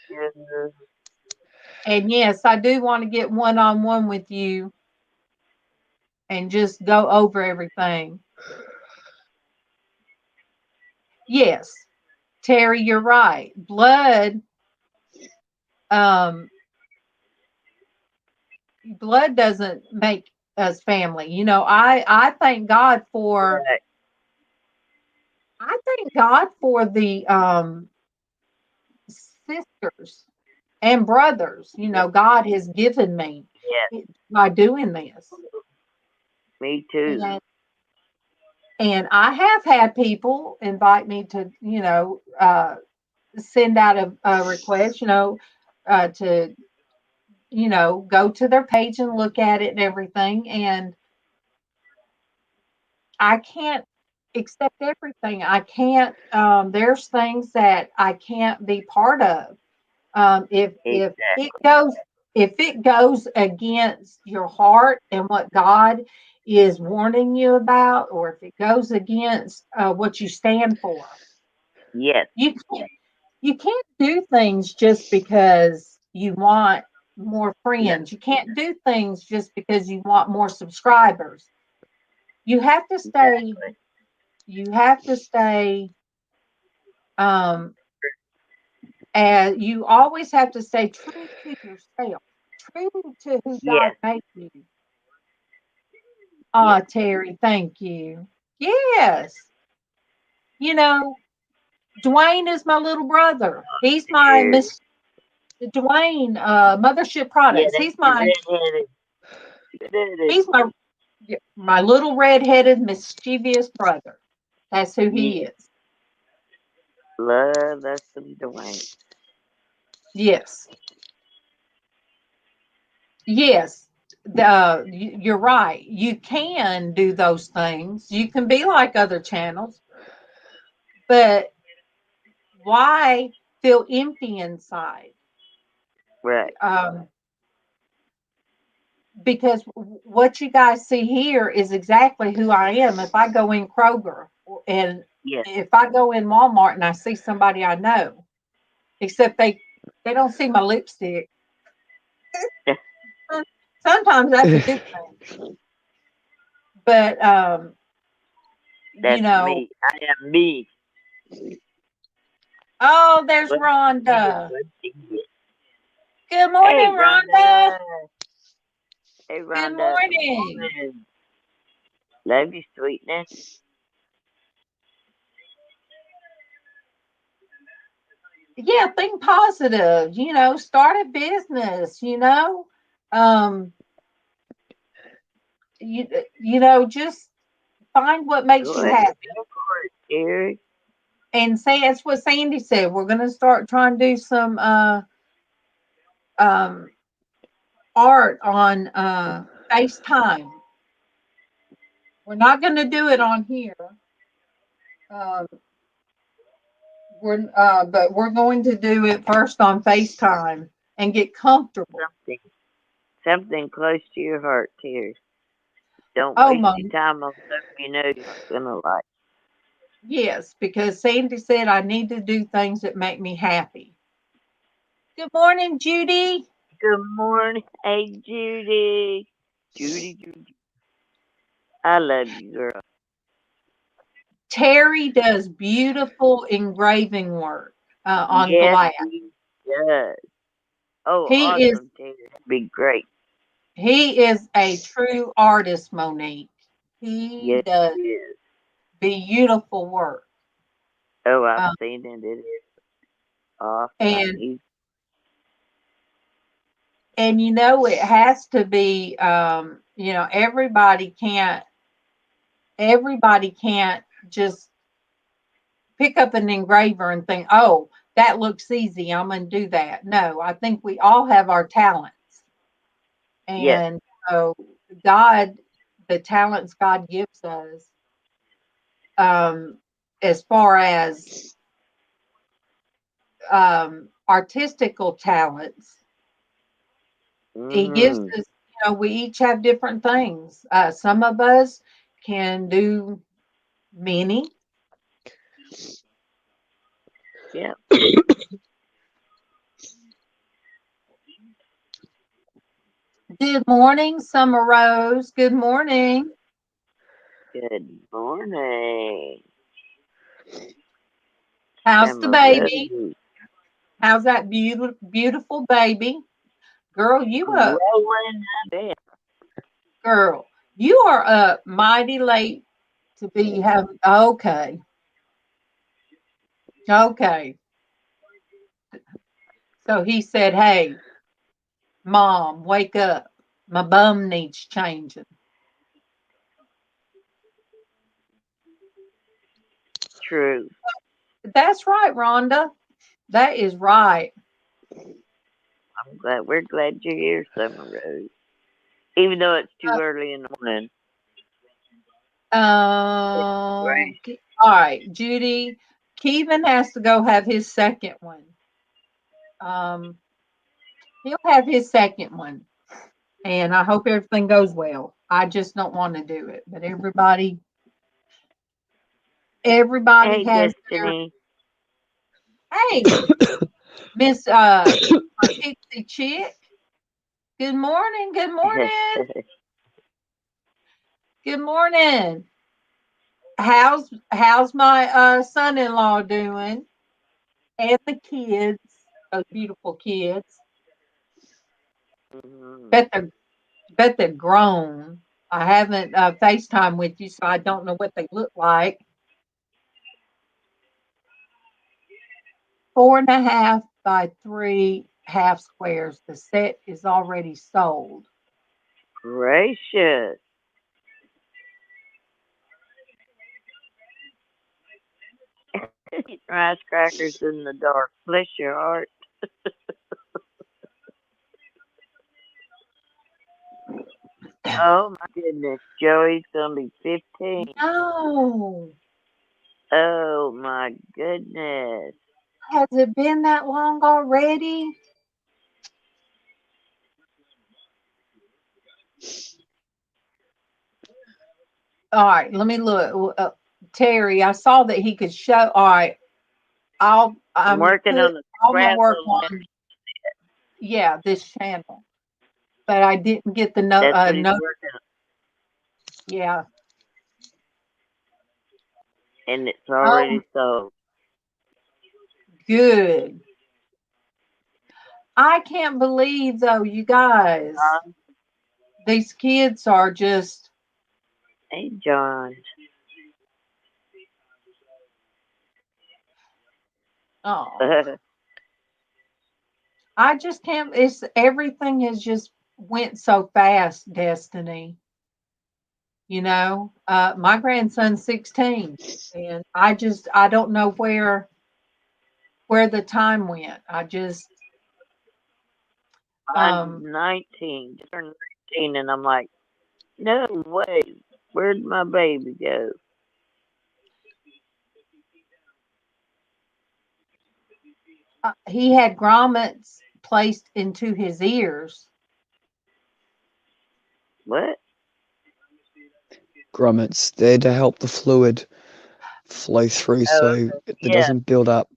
And yes, I do want to get one-on-one with you and just go over everything. Yes, Terry, you're right. Blood doesn't make us family. I thank God for. Right. I thank God for the sisters and brothers. God has given me by doing this. Me too. And I have had people invite me to, send out a request, to, go to their page and look at it and everything. And I can't accept everything. I can't, there's things that I can't be part of. If it goes against your heart and what God is warning you about, or if it goes against what you stand for, yes, you can't do things just because you want more friends. You can't do things just because you want more subscribers. You have to stay. Exactly. You have to stay. And you always have to stay true to yourself, true to who God made you. Oh, Terry, thank you. Yes. Dwayne is my little brother. He's my Miss Dwayne, Mothership Products. Yeah, He's my little redheaded mischievous brother. That's who he is. Love us some Dwayne. Yes. Yes. You're right. You can do those things. You can be like other channels, but why feel empty inside? Right. Because what you guys see here is exactly who I am. If I go in Kroger and if I go in Walmart and I see somebody I know, except they don't see my lipstick. Sometimes that's a good thing. But that's me. I am me. Oh, there's Rhonda. Good morning, Rhonda. Hey, Rhonda. Good morning. Love you, sweetness. yeah, think positive, start a business, um, just find what makes Go you ahead, happy. go for it, Terry. And say that's what Sandy said. We're going to start trying to do some um, art on FaceTime. We're not going to do it on here. Um, but we're going to do it first on FaceTime and get comfortable. Something close to your heart, Terry. Don't Oh, waste Mom. your time on stuff you know you're not gonna like. Yes, because Sandy said I need to do things that make me happy. Good morning, Judy. Good morning. Hey, Judy. Judy. I love you, girl. Terry does beautiful engraving work on Yes, glass. he does. Oh, He is awesome, Terry. That'd be great. he is a true artist, Monique. He Yes, does he is. beautiful work. Oh, I've Um, seen it. It is awesome. and He's it has to be everybody can't just pick up an engraver and think, oh, that looks easy, I'm going to do that. No, I think we all have our talents. yes. And so the talents God gives us, as far as artistical talents, He gives Mhm. us, we each have different things. Some of us can do many. Yeah. Good morning, Summer Rose. Good morning. Good morning, How's the Summer baby? Rose. How's that beautiful baby? Girl, Growing up. girl, you are mighty late to be having. Okay. Okay. So he said, hey, Mom, wake up. My bum needs changing. True. That's right, Rhonda. That is right. We're glad you're here, Summer Rose. Even though it's too early in the morning. Right. All right, Judy. Kevin has to go have his second one. Um, he'll have his second one, and I hope everything goes well. I just don't want to do it, but everybody Hey, has their. Destiny. Hey, Miss Pixie Chick. Good morning. Good morning. Good morning. How's my son-in-law doing? And the kids, those beautiful kids. Mhm. Bet they're grown. I haven't FaceTime with you, so I don't know what they look like. 4.5 by 3.5 squares. The set is already sold. Gracious. Eat rice crackers in the dark. Bless your heart. Oh my goodness. Joey's gonna be 15. No. Oh my goodness. Has it been that long already? All right, let me look. Terry, I saw that he could show. All right, I'm I'm working on a gonna work Scrabble. on this channel, but I didn't get the That's what he's no. working on. Yeah. And it's Oh, already sold. good. I can't believe though, you guys. These kids are just. Hey, John. Oh. I just can't. It's everything has just went so fast, Destiny. My grandson's 16, and I don't know where the time went. I just I'm um 19, just turned 19, and I'm like, no way. Where'd my baby go? he had grommets placed into his ears. What? Grommets, they're to help the fluid flow through Oh, so it yeah. doesn't build up.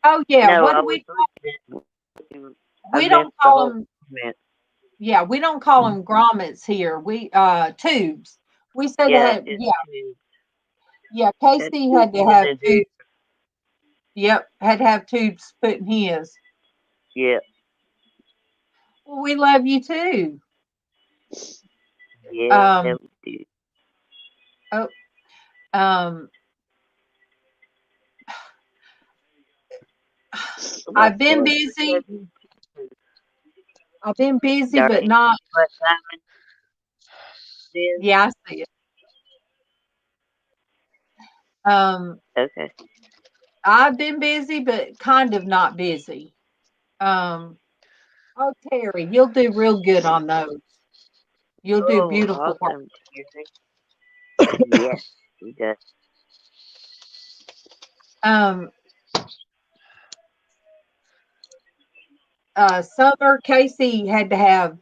Oh yeah, No, what I do was reading. I we missed don't the call whole them? comment. Yeah, we don't call them grommets here. We tubes. We say Yeah, that. just Yeah, two. yeah. Had Casey two had to in have his ear. tubes. Yep, had to have tubes put in his. Yeah, Well, we love you too. yeah, Um. we do. Oh. Um. What I've been for? We busy. love you too, I've been busy, but darling. not. What time it is? Yeah, I see it. Um. Okay. I've been busy, but kind of not busy. Um. Oh, Terry, you'll do real good on those. You'll do Oh, beautiful work. awesome, Terry. Yes, he does. Um. Summer Casey had to have.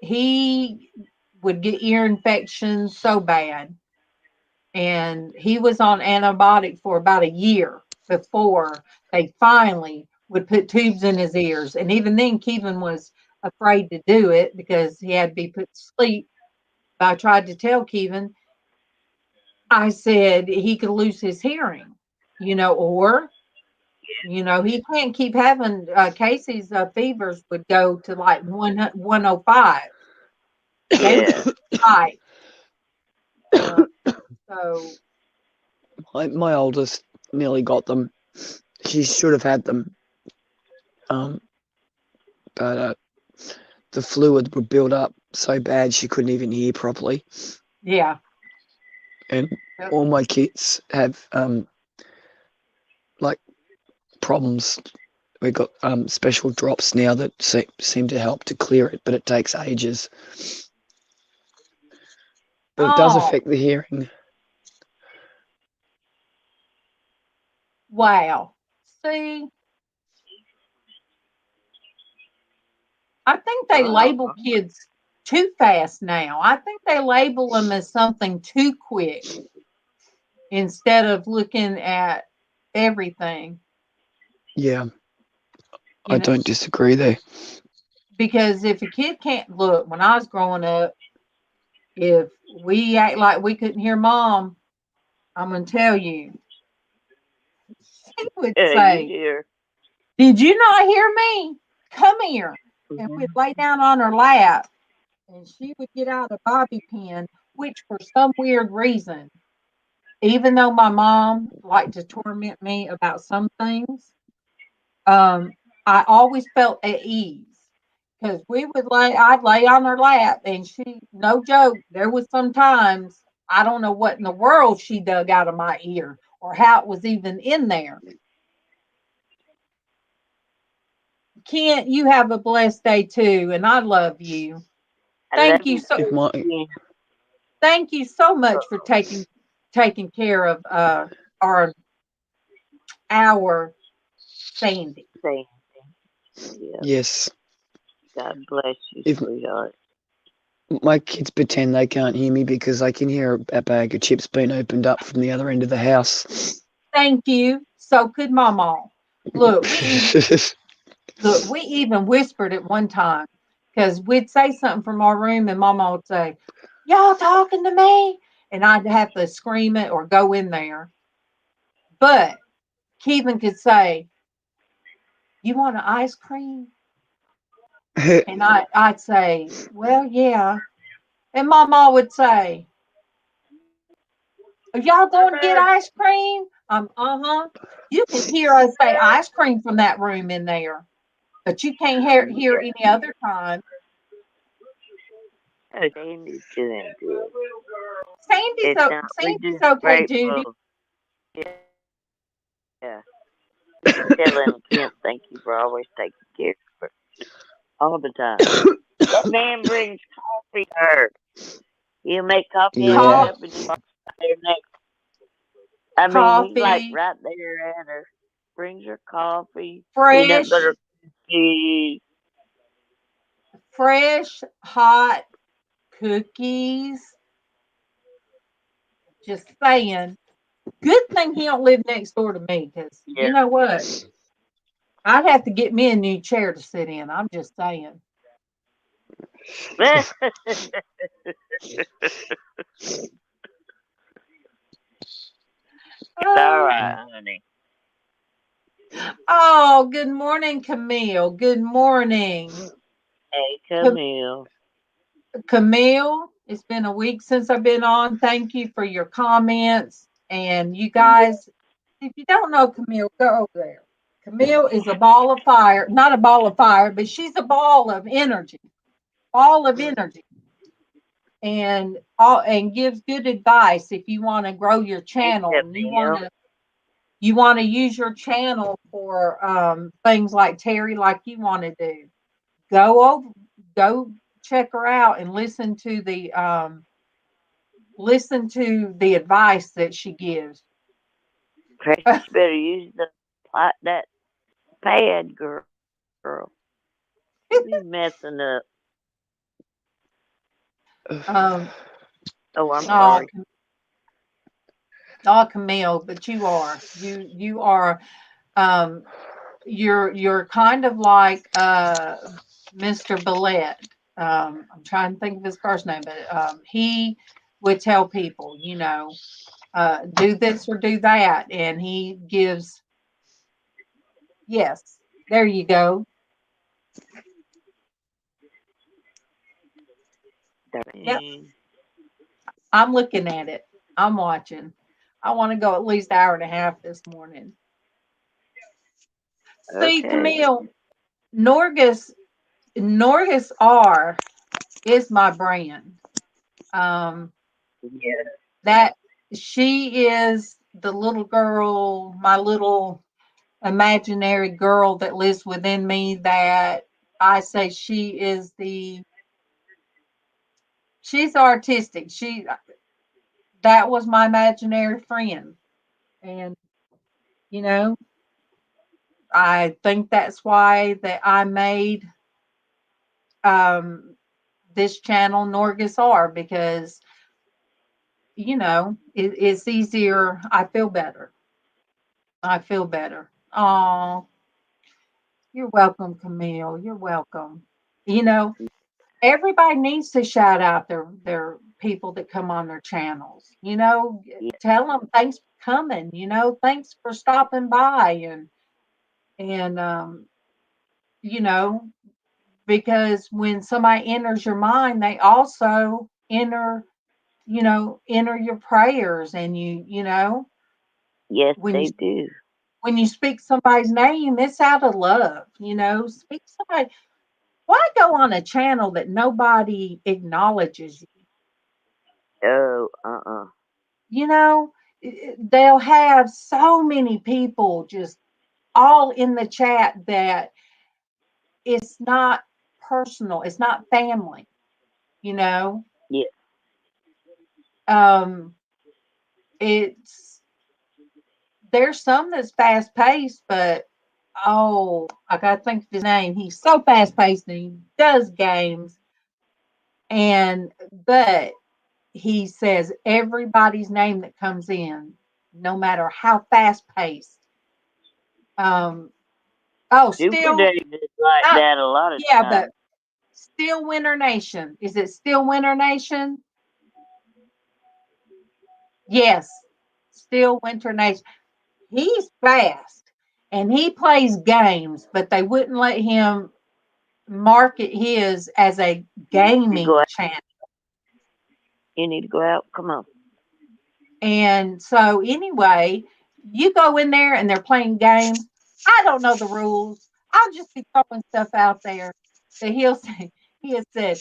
He would get ear infections so bad, and he was on antibiotic for about a year before they finally would put tubes in his ears. And even then, Kevin was afraid to do it because he had to be put to sleep. But I tried to tell Kevin, I said he could lose his hearing, or he can't keep having Casey's fevers would go to like 105. They would Yeah. high. Uh, so My oldest nearly got them. She should have had them, but the fluid would build up so bad she couldn't even hear properly. yeah. And Yep. all my kids have like problems. We've got special drops now that seem to help to clear it, but it takes ages. But it does Oh, affect the hearing. wow. See, I think they Oh, label kids too fast now. I think they label them as something too quick instead of looking at everything, Yeah, you I know, don't disagree there. because if a kid can't look, when I was growing up, if we act like we couldn't hear mom, I'm going to tell you, she would yeah, you say, hear. "Did you not hear me? Come here." And we'd Mhm. lay down on her lap and she would get out a bobby pin, which for some weird reason, even though my mom liked to torment me about some things, um, I always felt at ease because I'd lay on her lap and she, no joke, there was sometimes I don't know what in the world she dug out of my ear or how it was even in there. Kent, you have a blessed day too, and I love you. I love Thank you you so If too. my Yeah. thank you so much for taking care of our Sandy. Same. Yeah. yes, God bless you, if sweetheart. my kids pretend they can't hear me because they can hear a bag of chips being opened up from the other end of the house. Thank you. So could MawMaw. Look, we even whispered at one time because we'd say something from our room and MawMaw would say, "Y'all talking to me?" And I'd have to scream it or go in there. But Kevin could say, "You want an ice cream?" And I'd say, "Well, yeah." And MawMaw would say, "Are y'all going to get ice cream?" Uh-huh. You can hear us say ice cream from that room in there. but you can't hear any other time. Oh, Sandy's doing good. Sandy's We Sandy's just okay, Judy. grateful. Yeah. Telling Kemp, thank you for always taking care of her all the time. That man brings coffee to her. He'll make coffee out of Yeah. a cup and just walk out there next. I mean, he's like Coffee, right there at her. Brings her coffee, peanut fresh, butter cookies. hot cookies. Just saying. Good thing he don't live next door to me, because Yeah. you know what? I'd have to get me a new chair to sit in. I'm just saying. It's all Oh, right, honey. oh, good morning, Camille. Good morning. Hey, Cam- Camille. Camille, it's been a week since I've been on. Thank you for your comments. And you guys, if you don't know Camille, go over there. Camille is a ball of fire, not a ball of fire, but she's a ball of energy, and gives good advice if you want to grow your Hey, channel and Camille. you want to use your channel for things like Terry, like you want to do. Go check her out and listen to the advice that she gives. Tracy, you better use that pad, girl. You be messing up. Um, Oh, I'm oh, sorry. Camille, but you are you're kind of like Mr. Billette. I'm trying to think of his first name, but he would tell people, do this or do that, and he gives. Yes, there you go. Yep, I'm looking at it. I'm watching. I want to go at least hour and a half this morning. See, Okay. Camille, Norgus R is my brand. Yeah. That she is the little girl, my little imaginary girl that lives within me, that I say she's artistic. That was my imaginary friend. And you know, I think that's why that I made this channel Norgus R, because it's easier. I feel better. Oh, you're welcome, Camille. You're welcome. You know, everybody needs to shout out their people that come on their channels. Yeah. Tell them thanks for coming. Thanks for stopping by, and you know, because when somebody enters your mind, they also enter your prayers, and Yes, when you they do. when you speak somebody's name, it's out of love. Speak somebody. Why go on a channel that nobody acknowledges you? Oh, They'll have so many people just all in the chat that it's not personal, it's not family, you know. Yeah. It's There's some that's fast paced, but I gotta think of his name. He's so fast paced and he does games, but he says everybody's name that comes in, no matter how fast paced. Super Still, Dave is like not, that a lot of yeah, but times. Still Winter Nation. Is it Still Winter Nation? Yes, Still Winter Nation. He's fast and he plays games, but they wouldn't let him market his as a gaming channel. You need to go out. Come on. And so, anyway, you go in there and they're playing games. I don't know the rules. I'll just be throwing stuff out there that he'll say. He has said,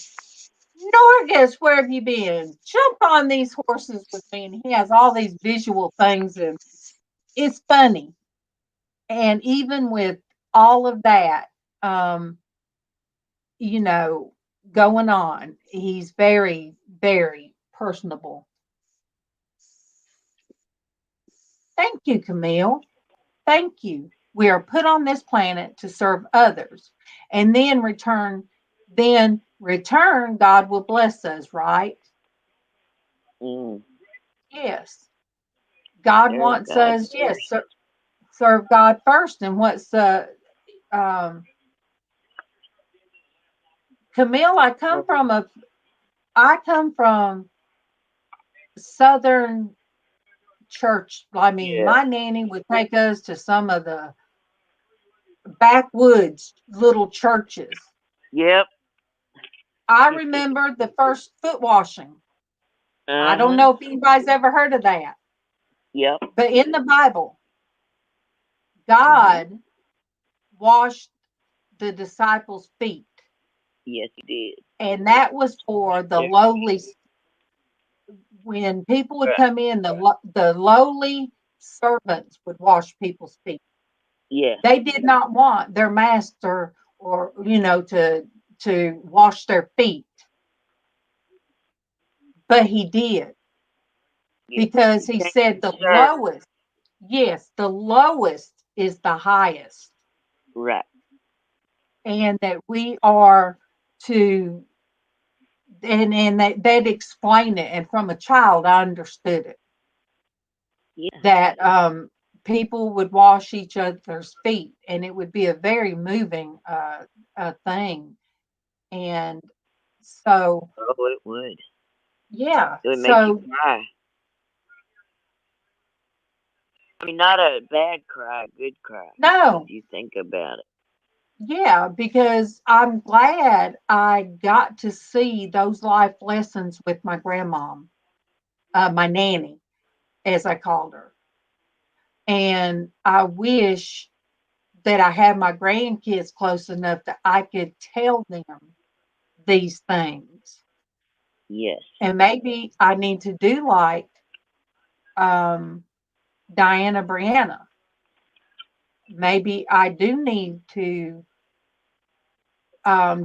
Norgus, where have you been? Jump on these horses with me. And he has all these visual things, and it's funny. And even with all of that, you know, going on, he's very, very personable. Thank you, Camille. Thank you. We are put on this planet to serve others, and then return, God will bless us, right? Mm. Yes. God Serve wants God us, yes, first. serve God first. And what's the um Camille, I come from Southern church. I mean, Yeah. my nanny would take us to some of the backwoods little churches. Yep. I remember the first foot washing. I don't Uh-huh. know if anybody's ever heard of that, Yep. but in the Bible, Hmm. God washed the disciples' feet, Yes, he did. and that was for the There. lowly. When people would Right. come in, the lowly servants would wash people's feet. Yeah. They did not want their master, or to wash their feet, but he did, Yeah. because He he came said to the serve. lowest, yes, the lowest is the highest, Right. and that we are to, and they'd explain it, and from a child I understood it, Yeah. that people would wash each other's feet, and it would be a very moving thing. And so, Oh, it would. yeah, It would make you so cry. I mean, not a bad cry, a good cry, if no, you think about it. yeah, because I'm glad I got to see those life lessons with my grandmom, my nanny, as I called her. And I wish that I had my grandkids close enough that I could tell them these things. Yes. And maybe I need to do like um, Diana Brianna. Maybe I do need to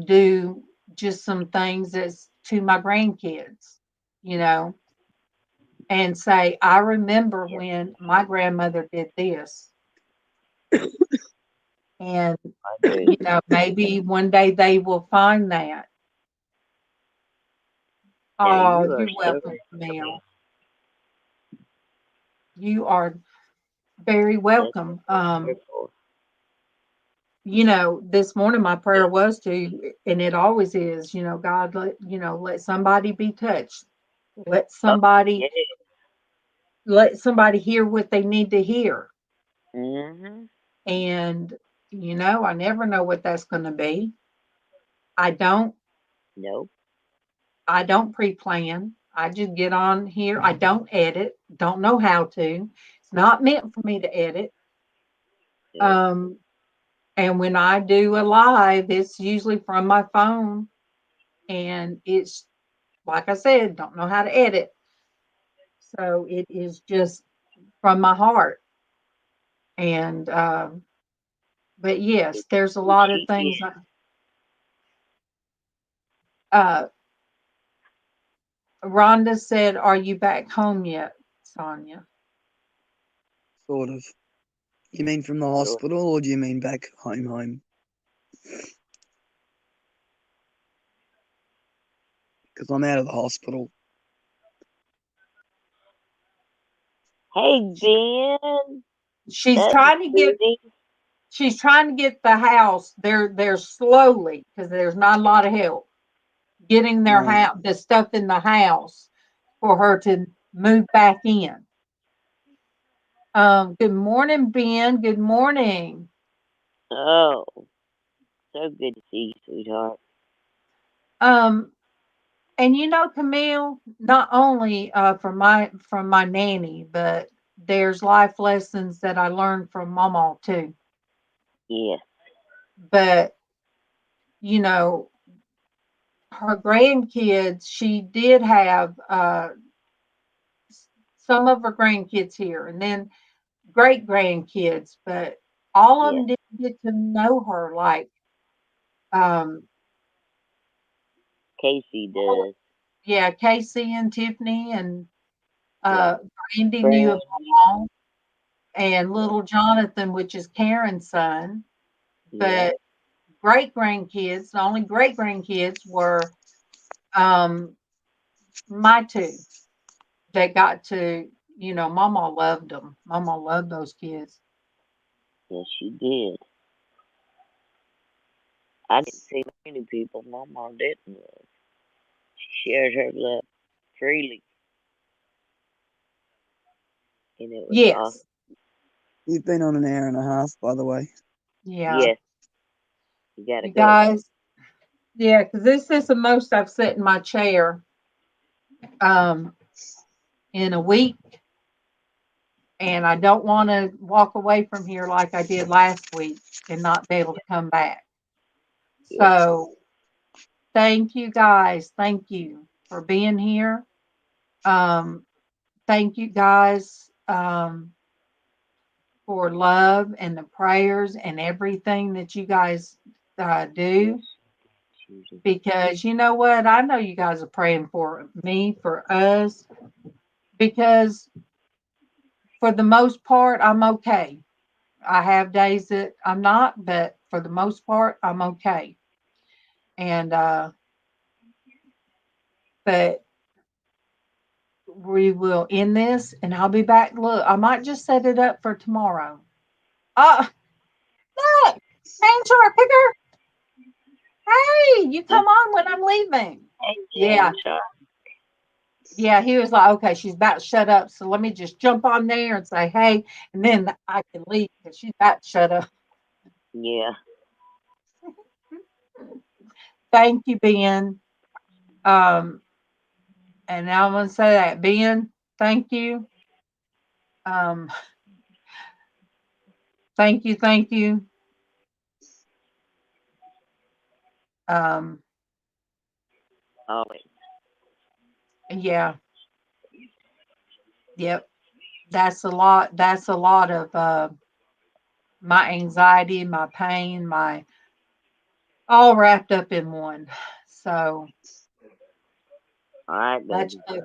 do just some things that's to my grandkids, you know, and say, I remember Yep. when my grandmother did this. And, I agree. maybe one day they will find that. Yeah, Oh, you are you're so welcome, welcome. Camille. You are very That's welcome. what we're here for. This morning my Yeah. prayer was to, and it always is, God, let somebody be touched. Let Oh, somebody yeah. let somebody hear what they need to hear. Mm-hmm. And I never know what that's going to be. I don't Nope. I don't pre-plan. I just get on here. I don't edit. Don't know how to. It's not meant for me to edit. Nope. Um and when I do a live, it's usually from my phone, and it's like I said, don't know how to edit. So it is just from my heart. And but yes, It's there's a who lot of she things. is. Uh Rhonda said, "Are you back home yet, Sonia?" Sort of. You mean from the So, hospital, or do you mean back home? Because I'm out of the hospital. hey, Ben. She's That's trying to get Booty. she's trying to get the house. They're slowly, because there's not a lot of help getting their Right. house, the stuff in the house, for her to move back in. Good morning, Ben. Good morning. Oh, so good to see you, sweetheart. Um, and Camille, not only from my nanny, but there's life lessons that I learned from MawMaw too. Yes. but you know, her grandkids, she did have some of her grandkids here, and then great grandkids, but all of Yes. them didn't get to know her like um Casey does. yeah, Casey and Tiffany and Yeah. Brandy knew Fran. of all, and little Jonathan, which is Karen's son. Yeah. But great grandkids, the only great grandkids were um my two that got to, Mama loved them. Mama loved those kids. Yes, she did. I didn't see many people my mom didn't love. She shared her love freely, and it was awesome. Yes. You've been on an hour and a half, by the way. Yeah. Yes, you gotta You go. guys, yeah, because this is the most I've sat in my chair um in a week. And I don't want to walk away from here like I did last week and not be able to come back. Yes. So thank you guys. Thank you for being here. Thank you guys for love and the prayers and everything that you guys do. Because you know what? I know you guys are praying for me, for us, because for the most part, I'm okay. I have days that I'm not, but for the most part, I'm okay. And but we will end this, and I'll be back. Look, I might just set it up for tomorrow. Look, Manchar Picker. Hey, you come on when I'm leaving. Hey, Yeah, Jan, yeah. He was like, okay, she's about to shut up, so let me just jump on there and say hey, and then I can leave because she's about to shut up. yeah. Thank you, Ben. Um, and now I'm gonna say that, Ben. Thank you. Um, thank you, thank you. Um, Always. yeah, yep. That's a lot. That's a lot of my anxiety, my pain, my all wrapped up in one. So All right, much baby. love,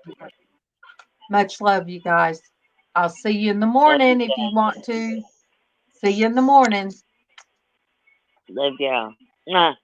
much love, you guys. I'll see you in the Love you morning if you guys. want to. See you in the morning. Love y'all. Mwah.